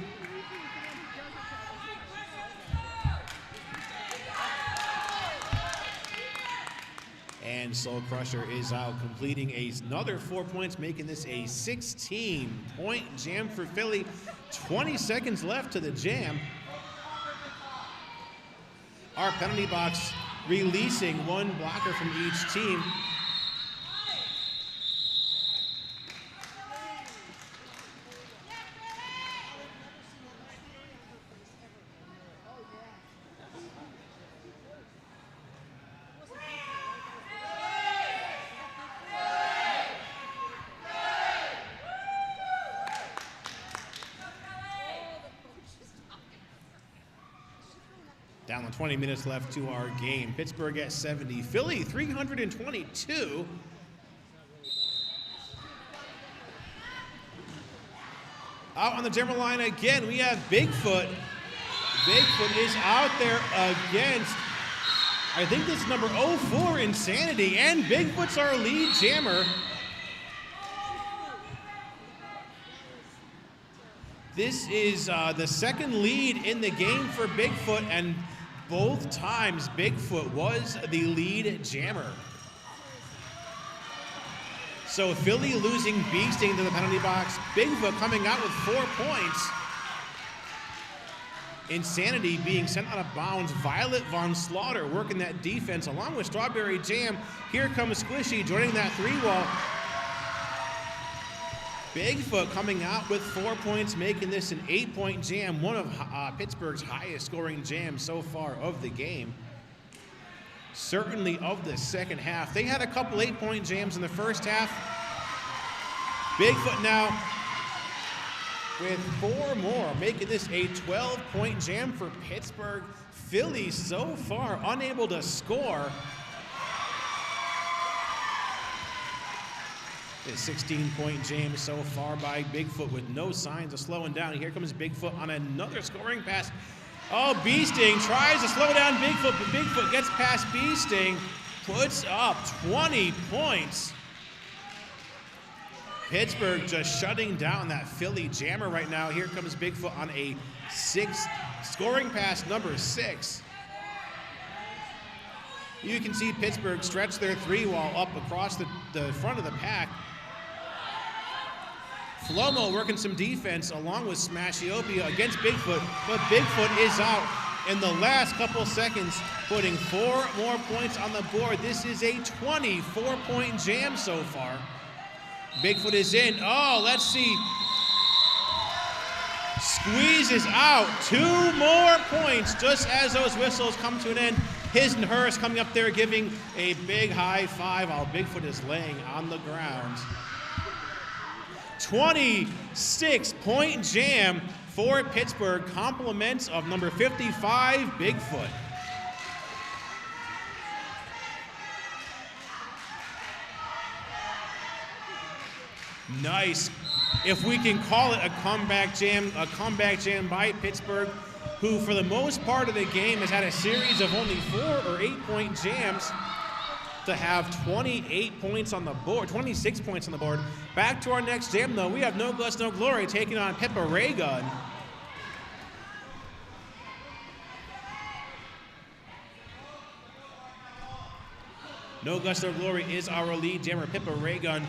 And Soul Crusher is out, completing another 4 points, making this a 16-point jam for Philly. 20 seconds left to the jam. Our penalty box releasing 1 blocker from each team. Down to 20 minutes left to our game. Pittsburgh at 70, Philly 322. Out on the jammer line again, we have Bigfoot. Bigfoot is out there against, I think this is number 04, Insanity, and Bigfoot's our lead jammer. This is the second lead in the game for Bigfoot, and both times Bigfoot was the lead jammer. So Philly losing Beasting to the penalty box. Bigfoot coming out with 4 points. Insanity being sent out of bounds. Violet Von Slaughter working that defense along with Strawberry Jam. Here comes Squishy joining that 3-wall. Bigfoot coming out with 4 points, making this an 8-point jam, one of Pittsburgh's highest scoring jams so far of the game. Certainly of the second half. They had a couple 8-point jams in the first half. Bigfoot now with 4 more, making this a 12-point jam for Pittsburgh. Philly so far unable to score. A 16-point jam so far by Bigfoot with no signs of slowing down. Here comes Bigfoot on another scoring pass. Oh, Beasting tries to slow down Bigfoot, but Bigfoot gets past Beasting, puts up 20 points. Pittsburgh just shutting down that Philly jammer right now. Here comes Bigfoot on a scoring pass number 6. You can see Pittsburgh stretch their 3-wall up across the front of the pack. Flomo working some defense along with Smashiopia against Bigfoot, but Bigfoot is out in the last couple seconds, putting 4 more points on the board. This is a 24-point jam so far. Bigfoot is in. Oh, let's see. Squeezes out 2 more points just as those whistles come to an end. His and hers coming up there giving a big high five while Bigfoot is laying on the ground. 26-point jam for Pittsburgh, compliments of number 55, Bigfoot. Nice, if we can call it a comeback jam by Pittsburgh, who for the most part of the game has had a series of only 4 or 8-point jams. to have 28 points on the board, 26 points on the board. Back to our next jam, though. We have No Guts, No Glory taking on Pippa Ray Gun. No Guts, No Glory is our lead jammer. Pippa Ray Gun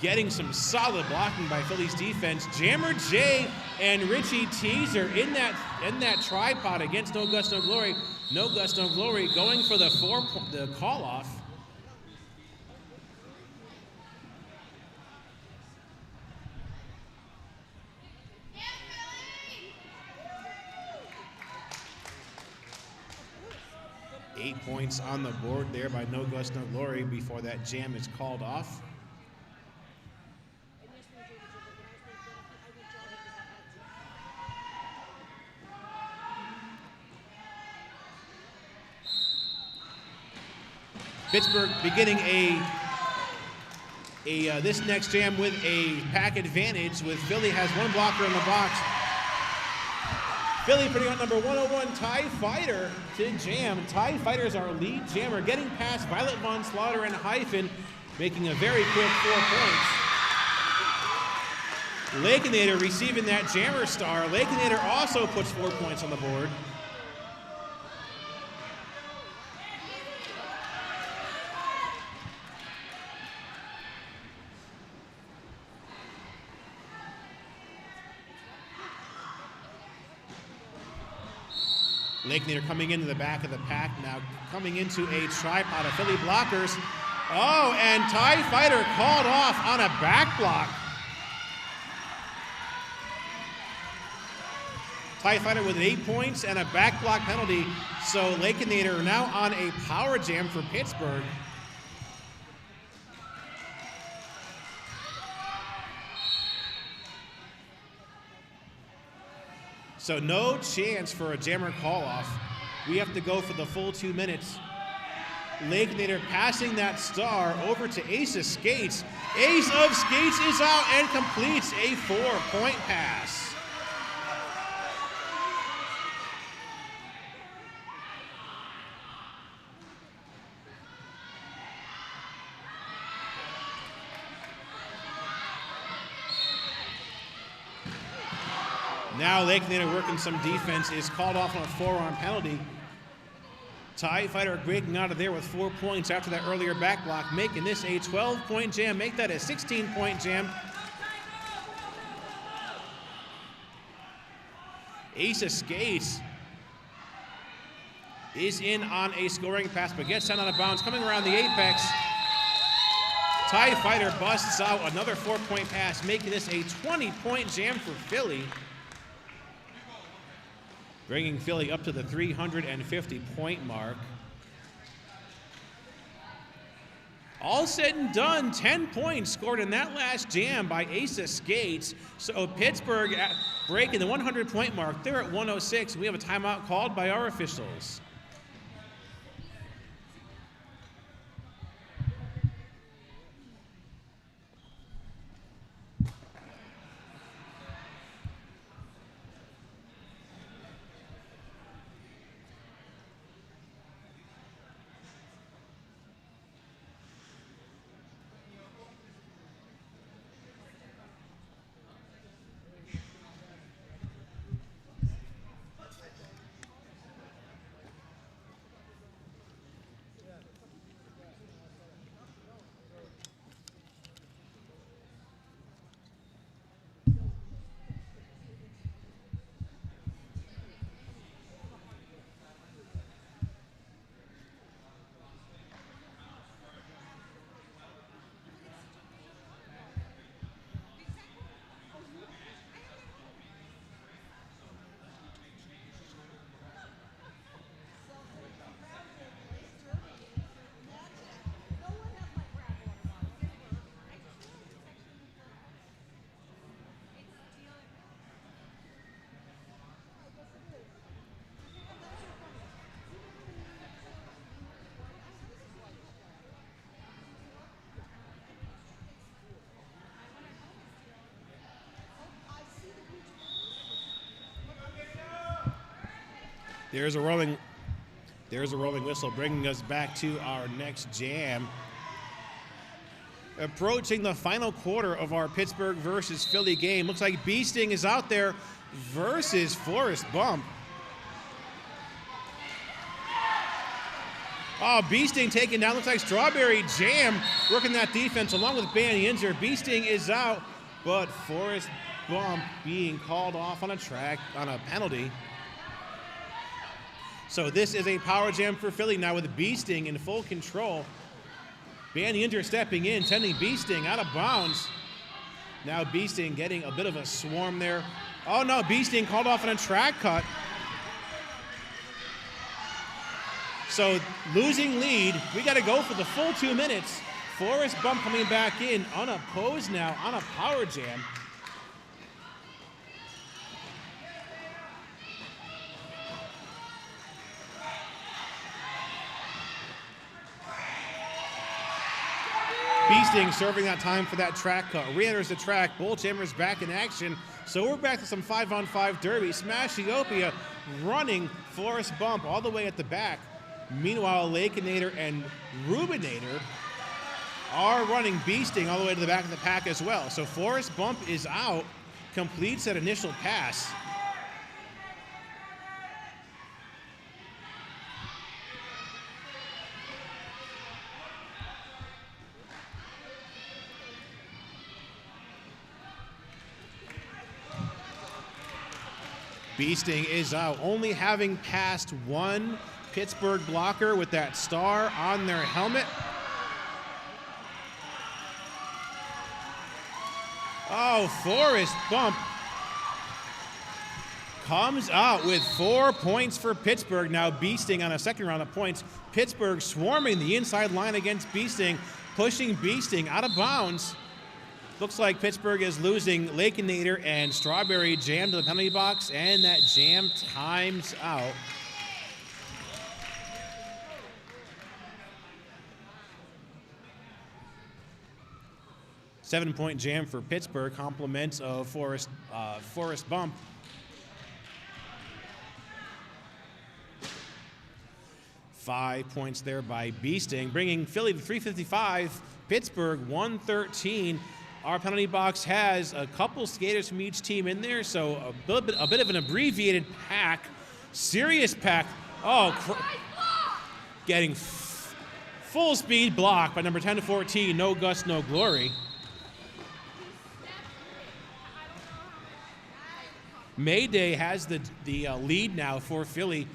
getting some solid blocking by Philly's defense. Jammer J and Richie Teaser in that tripod against No Guts, No Glory. No Guts, No Glory going for the call off. Eight points on the board there by No Guts, No Glory before that jam is called off. Pittsburgh beginning this next jam with a pack advantage with Philly has one blocker in the box. Philly putting on number 101, TIE Fighter to jam. TIE Fighter is our lead jammer, getting past Violet Von Slaughter and Hyphen, making a very quick 4 points. Lakeinator receiving that jammer star. Lakeinator also puts 4 points on the board. Lakeinator coming into the back of the pack now, coming into a tripod of Philly blockers. Oh, and TIE Fighter called off on a back block. TIE Fighter with 8 points and a back block penalty. So Lakeinator now on a power jam for Pittsburgh. So no chance for a jammer call-off. We have to go for the full 2 minutes. Lakeinator passing that star over to Ace of Skates. Ace of Skates is out and completes a 4-point pass. Now Lakeinator working some defense is called off on a forearm penalty. TIE Fighter breaking out of there with 4 points after that earlier back block, making this a 12-point jam, make that a 16-point jam. Ace of Skates is in on a scoring pass, but gets sent out of bounds, coming around the apex. TIE Fighter busts out another 4-point pass, making this a 20-point jam for Philly. Bringing Philly up to the 350-point mark. All said and done, 10 points scored in that last jam by Ace of Skates. So Pittsburgh breaking the 100-point mark. They're at 106. We have a timeout called by our officials. There's a There's a rolling whistle, bringing us back to our next jam. Approaching the final quarter of our Pittsburgh versus Philly game. Looks like Bee Sting is out there versus Forrest Bump. Oh, Bee Sting taken down. Looks like Strawberry Jam working that defense along with Banny Inzer. Bee Sting is out, but Forrest Bump being called off on a penalty. So this is a power jam for Philly now with Bee Sting in full control. Banny Inzer stepping in, sending Bee Sting out of bounds. Now Bee Sting getting a bit of a swarm there. Oh no, Bee Sting called off on a track cut. So losing lead, we got to go for the full 2 minutes. Forrest Bump coming back in unopposed now on a power jam. Bee Sting serving that time for that track cut. Re-enters the track. Bull Jammers back in action. So we're back to some 5-on-5 derby. Smashiopia running Forrest Bump all the way at the back. Meanwhile, Lakeinator and Rubinator are running Bee Sting all the way to the back of the pack as well. So Forrest Bump is out, completes that initial pass. Bee Sting is out, only having passed one Pittsburgh blocker with that star on their helmet. Oh, Forrest Bump comes out with 4 points for Pittsburgh. Now Bee Sting on a second round of points. Pittsburgh swarming the inside line against Bee Sting, pushing Bee Sting out of bounds. Looks like Pittsburgh is losing Lakeinator and Strawberry Jam to the penalty box, and that jam times out. Seven-point jam for Pittsburgh, compliments of Forrest Bump. Five points there by Bee Sting, bringing Philly to 355, Pittsburgh 113. Our penalty box has a couple skaters from each team in there, so a bit of an abbreviated pack. Serious pack. Oh, getting full speed block by number 10 to 14, No Gus, No Glory. Mayday has the lead now for Philly.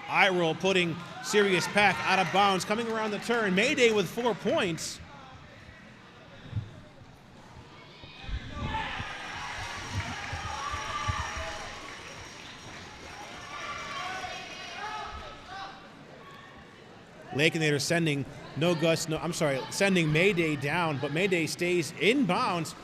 Eye-roll putting Serious Pack out of bounds, coming around the turn. Mayday with 4 points. Lakeinator sending Mayday down, but Mayday stays in bounds.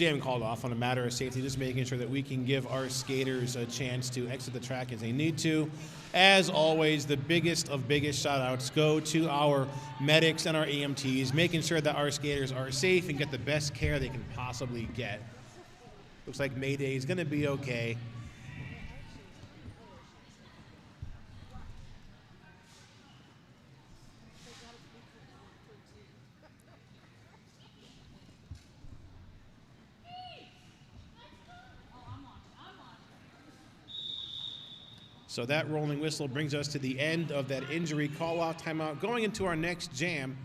Jam called off on a matter of safety, just making sure that we can give our skaters a chance to exit the track as they need to. As always, the biggest of biggest shout-outs go to our medics and our EMTs, making sure that our skaters are safe and get the best care they can possibly get. Looks like Mayday is going to be okay. So that rolling whistle brings us to the end of that injury call-off timeout. Going into our next jam,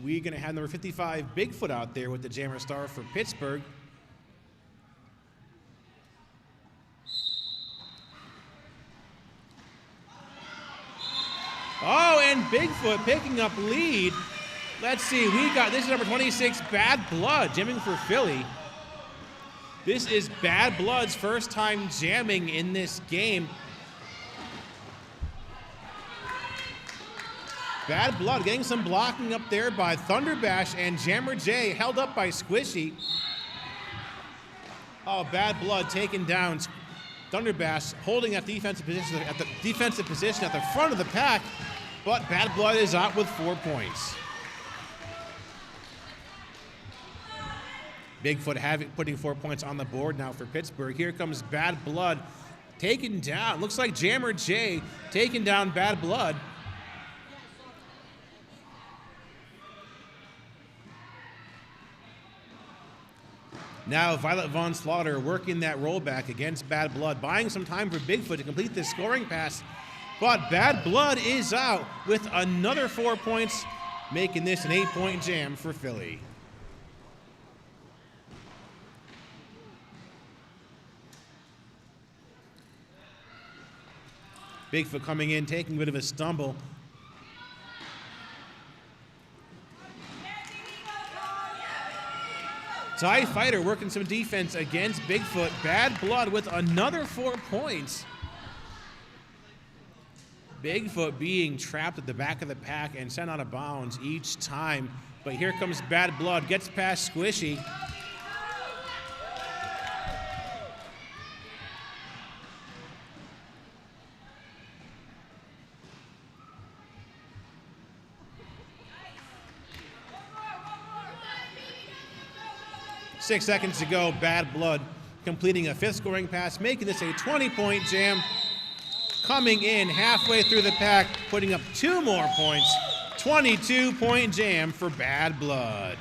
we're going to have number 55, Bigfoot, out there with the jammer star for Pittsburgh. Oh, and Bigfoot picking up lead. Let's see, this is number 26, Bad Blood, jamming for Philly. This is Bad Blood's first time jamming in this game. Bad Blood getting some blocking up there by Thunderbash, and Jammer J held up by Squishy. Oh, Bad Blood taking down Thunderbash, holding that defensive position at the front of the pack, but Bad Blood is out with 4 points. Bigfoot putting 4 points on the board now for Pittsburgh. Here comes Bad Blood taken down. Looks like Jammer J taking down Bad Blood. Now Violet Von Slaughter working that rollback against Bad Blood, buying some time for Bigfoot to complete this scoring pass. But Bad Blood is out with another 4 points, making this an 8-point jam for Philly. Bigfoot coming in, taking a bit of a stumble. TIE Fighter working some defense against Bigfoot. Bad Blood with another 4 points. Bigfoot being trapped at the back of the pack and sent out of bounds each time. But here comes Bad Blood, gets past Squishy. Six seconds to go, Bad Blood completing a 5th scoring pass, making this a 20-point jam. Coming in halfway through the pack, putting up 2 more points. 22-point jam for Bad Blood.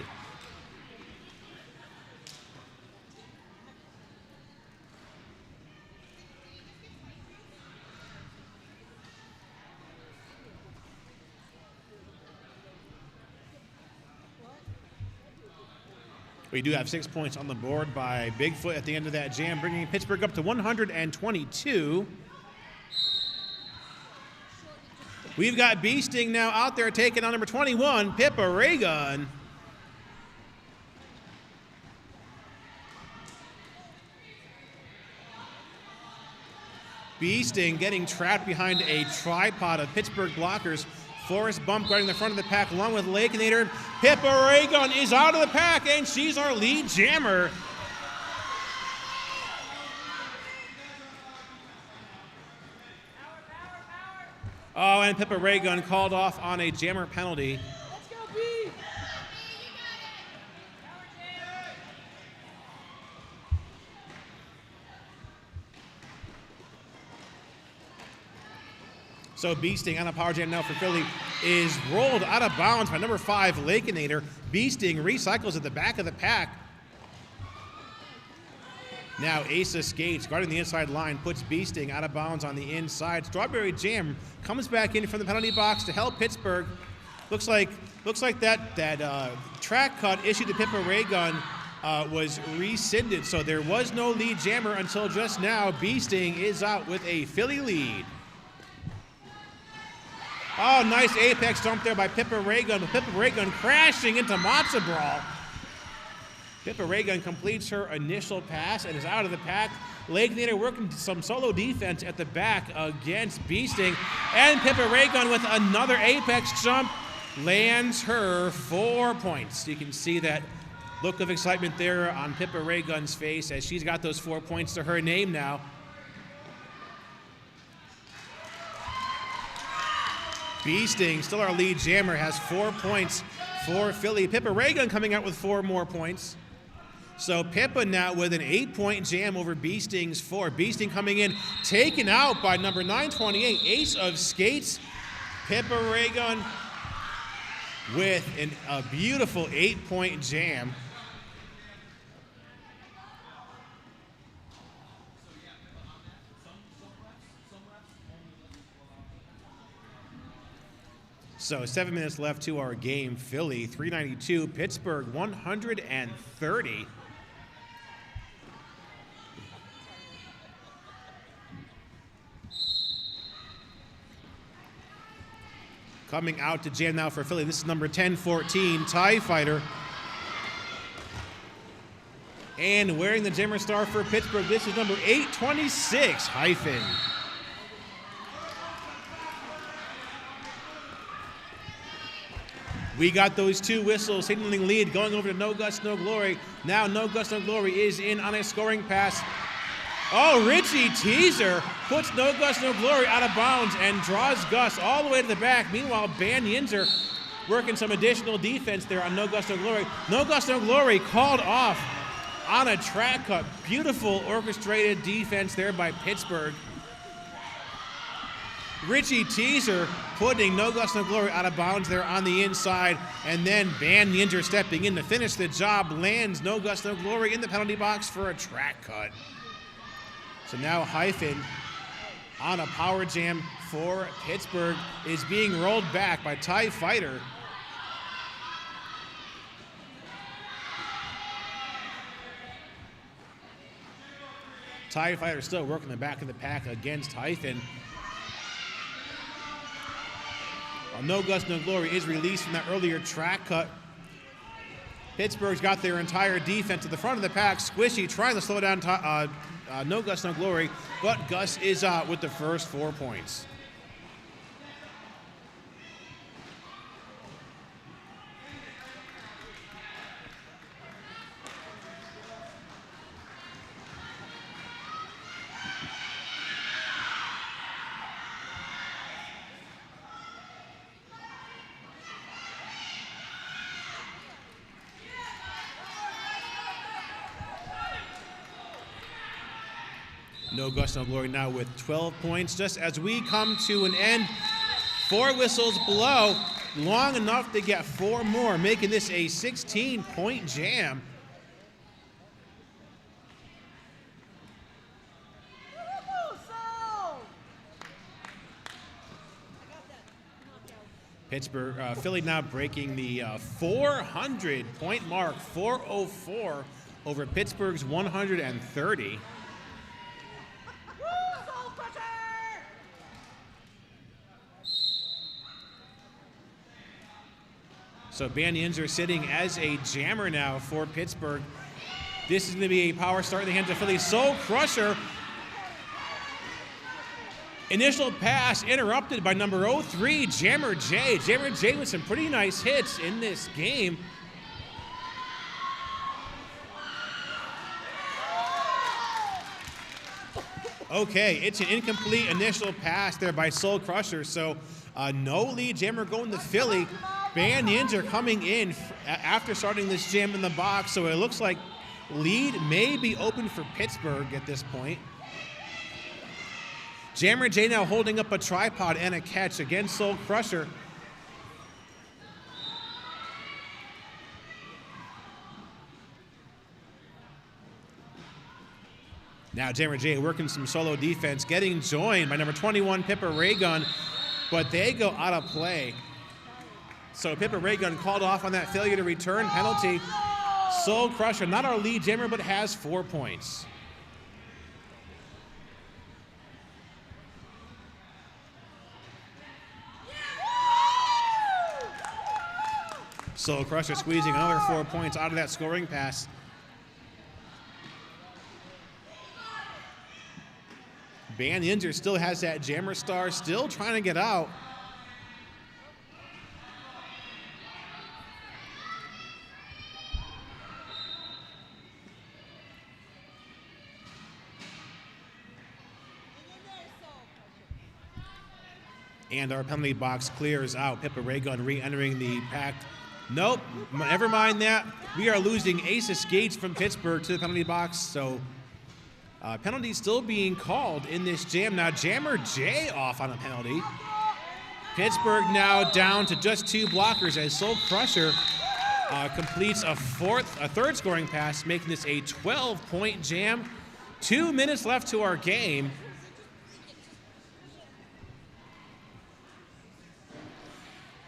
We do have 6 points on the board by Bigfoot at the end of that jam, bringing Pittsburgh up to 122. We've got Beasting now out there taking on number 21, Pippa Raygun. Beasting getting trapped behind a tripod of Pittsburgh blockers. Forrest Bump guarding the front of the pack along with Lakenator. Pippa Raygun is out of the pack, and she's our lead jammer. Oh, and Pippa Raygun called off on a jammer penalty. Let's go, B! So Beasting on a power jam now for Philly is rolled out of bounds by number 5, Lakenator. Beasting recycles at the back of the pack. Now Asa Skates guarding the inside line, puts Beasting out of bounds on the inside. Strawberry Jam comes back in from the penalty box to help Pittsburgh. Looks like that track cut issued to Pippa Raygun was rescinded, so there was no lead jammer until just now. Beasting is out with a Philly lead. Oh, nice apex jump there by Pippa Raygun. Pippa Raygun crashing into Matzo Brawl. Pippa Raygun completes her initial pass and is out of the pack. Lakenator working some solo defense at the back against Beasting. And Pippa Raygun with another apex jump lands her 4 points. You can see that Look of excitement there on Pippa Raygun's face as she's got those 4 points to her name now. Beasting, still our lead jammer, has 4 points for Philly. Pippa Raygun coming out with 4 more points. So Pippa now with an 8-point jam over Beasting's 4. Beasting coming in, taken out by number 928, Ace of Skates. Pippa Raygun with a beautiful 8-point jam. So 7 minutes left to our game. Philly 392, Pittsburgh 130. Coming out to jam now for Philly. This is number 1014, TIE Fighter. And wearing the jammer star for Pittsburgh, this is number 826, Hyphen. We got those 2 whistles, signaling lead, going over to No Guts, No Glory. Now No Guts, No Glory is in on a scoring pass. Oh, Richie Teaser puts No Guts, No Glory out of bounds and draws Gus all the way to the back. Meanwhile, Ban Yinzer working some additional defense there on No Guts, No Glory. No Guts, No Glory called off on a track cut. Beautiful orchestrated defense there by Pittsburgh. Richie Teaser putting No Guts, No Glory out of bounds there on the inside, and then Ban Yinzer stepping in to finish the job, lands No Guts, No Glory in the penalty box for a track cut. So now Hyphen on a power jam for Pittsburgh is being rolled back by TIE Fighter. TIE Fighter still working the back of the pack against Hyphen. No Guts, No Glory is released from that earlier track cut. Pittsburgh's got their entire defense at the front of the pack. Squishy trying to slow down No Guts, No Glory, but Gus is out with the first 4 points. No Guts, No Glory now with 12 points. Just as we come to an end, 4 whistles blow, long enough to get 4 more, making this a 16-point jam. Pittsburgh, Philly now breaking the 400-point mark, 404 over Pittsburgh's 130. So Ban Yinzer sitting as a jammer now for Pittsburgh. This is going to be a power start in the hands of Philly. Soul Crusher. Initial pass interrupted by number 03, Jammer J. Jammer J with some pretty nice hits in this game. Okay, it's an incomplete initial pass there by Soul Crusher. So no lead jammer going to Philly. Ban Yinzer coming in after starting this jam in the box. So it looks like lead may be open for Pittsburgh at this point. Jammer J now holding up a tripod and a catch against Soul Crusher. Now Jammer J working some solo defense, getting joined by number 21, Pippa Raygun, but they go out of play. So Pippa Raygun called off on that failure to return penalty. Soul Crusher, not our lead jammer, but has 4 points. Soul Crusher squeezing another 4 points out of that scoring pass. Ban Yinzer still has that jammer star, still trying to get out. And our penalty box clears out. Pippa Raygun re-entering the pack. Nope, never mind that. We are losing Ace Escapes from Pittsburgh to the penalty box, so penalty still being called in this jam. Now Jammer J off on a penalty. Pittsburgh now down to just 2 blockers as Soul Crusher completes a third scoring pass, making this a 12-point jam. 2 minutes left to our game.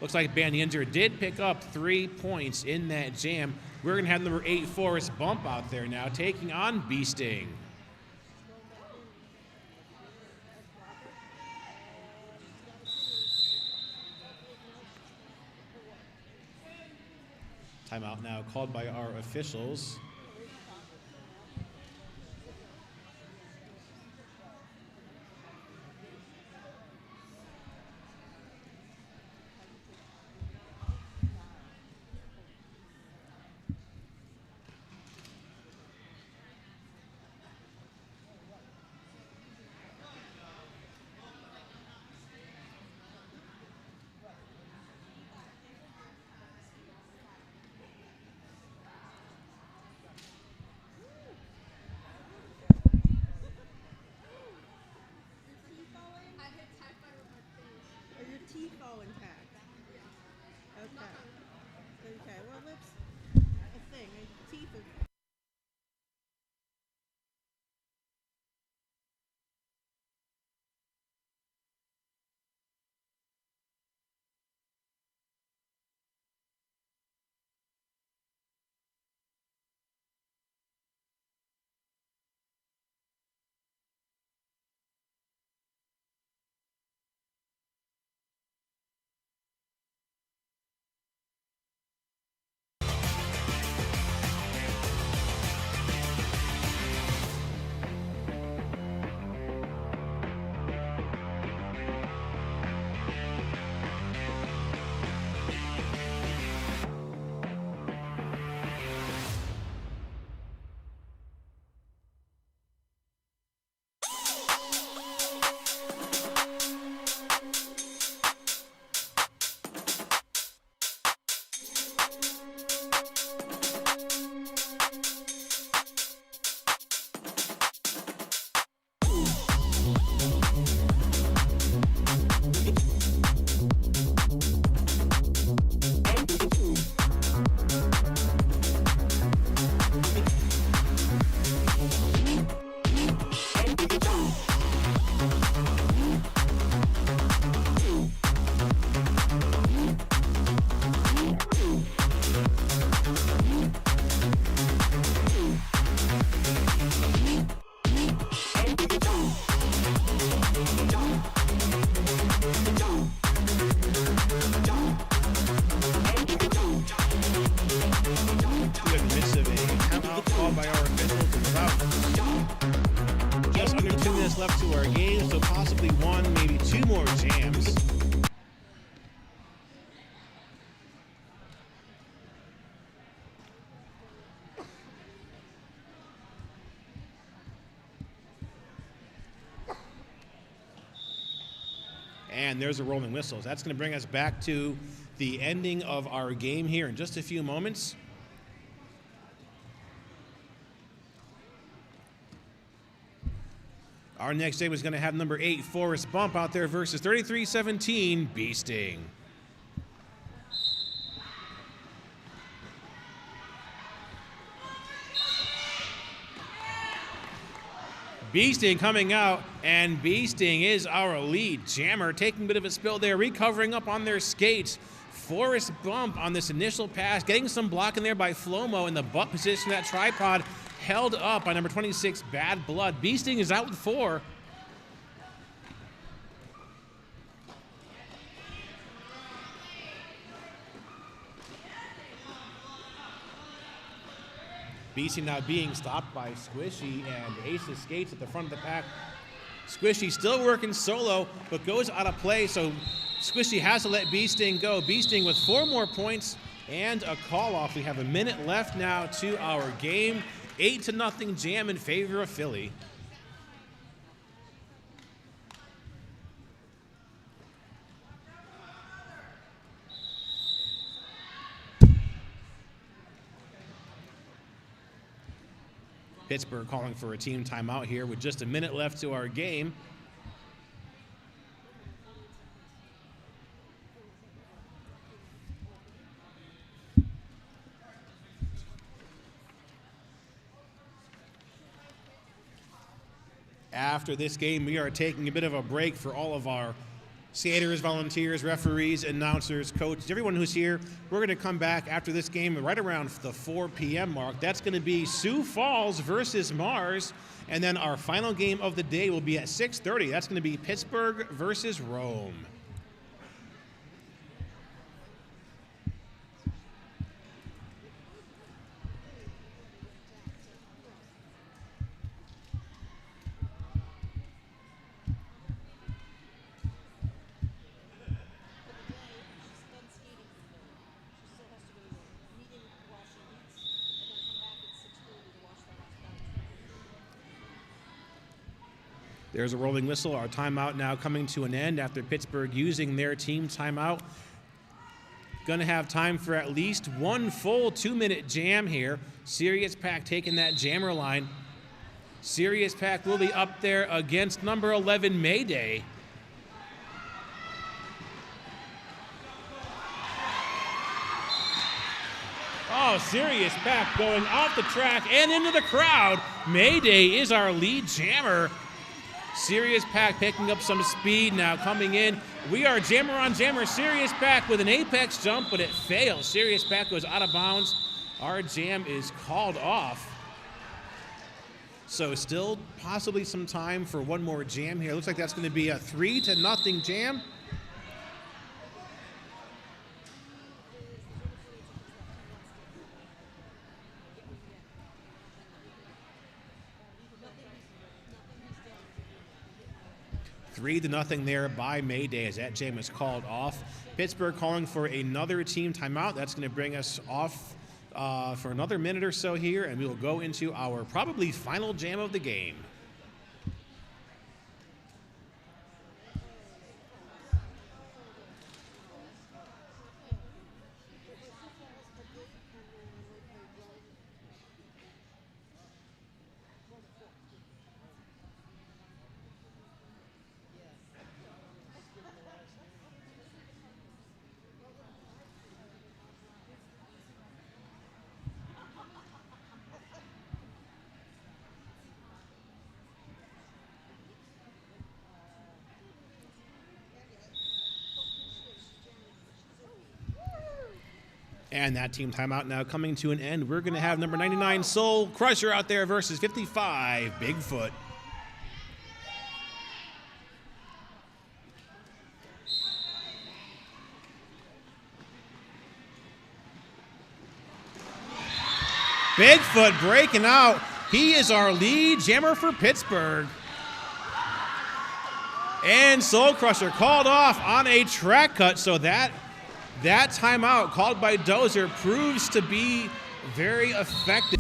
Looks like Banyanzer did pick up 3 points in that jam. We're going to have number 8, Forrest Bump, out there now, taking on B-Sting. Timeout now called by our officials. Left to our game, so possibly 1, maybe 2 more jams. And there's a rolling whistle. That's going to bring us back to the ending of our game here in just a few moments. Our next game is going to have number 8, Forrest Bump, out there versus 33-17, B-Sting. B-Sting coming out, and B-Sting is our lead jammer, taking a bit of a spill there, recovering up on their skates. Forrest Bump on this initial pass, getting some blocking there by Flomo in the butt position, that tripod held up by number 26, Bad Blood. B-Sting is out with 4. B-Sting now being stopped by Squishy, and Ace Escapes at the front of the pack. Squishy still working solo, but goes out of play, so Squishy has to let B-Sting go. B-Sting with 4 more points and a call-off. We have a minute left now to our game. 8-0 jam in favor of Philly. Pittsburgh calling for a team timeout here with just a minute left to our game. After this game, we are taking a bit of a break for all of our skaters, volunteers, referees, announcers, coaches, everyone who's here. We're going to come back after this game right around the 4 p.m. mark. That's going to be Sioux Falls versus Mars. And then our final game of the day will be at 6:30. That's going to be Pittsburgh versus Rome. There's a rolling whistle. Our timeout now coming to an end after Pittsburgh using their team timeout. Going to have time for at least one full 2-minute jam here. Sirius Pack taking that jammer line. Sirius Pack will be up there against number 11 Mayday. Oh, Sirius Pack going off the track and into the crowd. Mayday is our lead jammer. Sirius Pack picking up some speed now coming in. We are jammer on jammer. Sirius Pack with an apex jump, but it fails. Sirius Pack goes out of bounds. Our jam is called off. So still possibly some time for one more jam here. Looks like that's going to be a 3-0 jam. Three to nothing there by Mayday as that jam is called off. Pittsburgh calling for another team timeout. That's going to bring us off for another minute or so here, and we will go into our probably final jam of the game. And that team timeout now coming to an end. We're going to have number 99 Soul Crusher out there versus 55 Bigfoot. Bigfoot breaking out. He is our lead jammer for Pittsburgh. And Soul Crusher called off on a track cut, so that timeout called by Dozer proves to be very effective.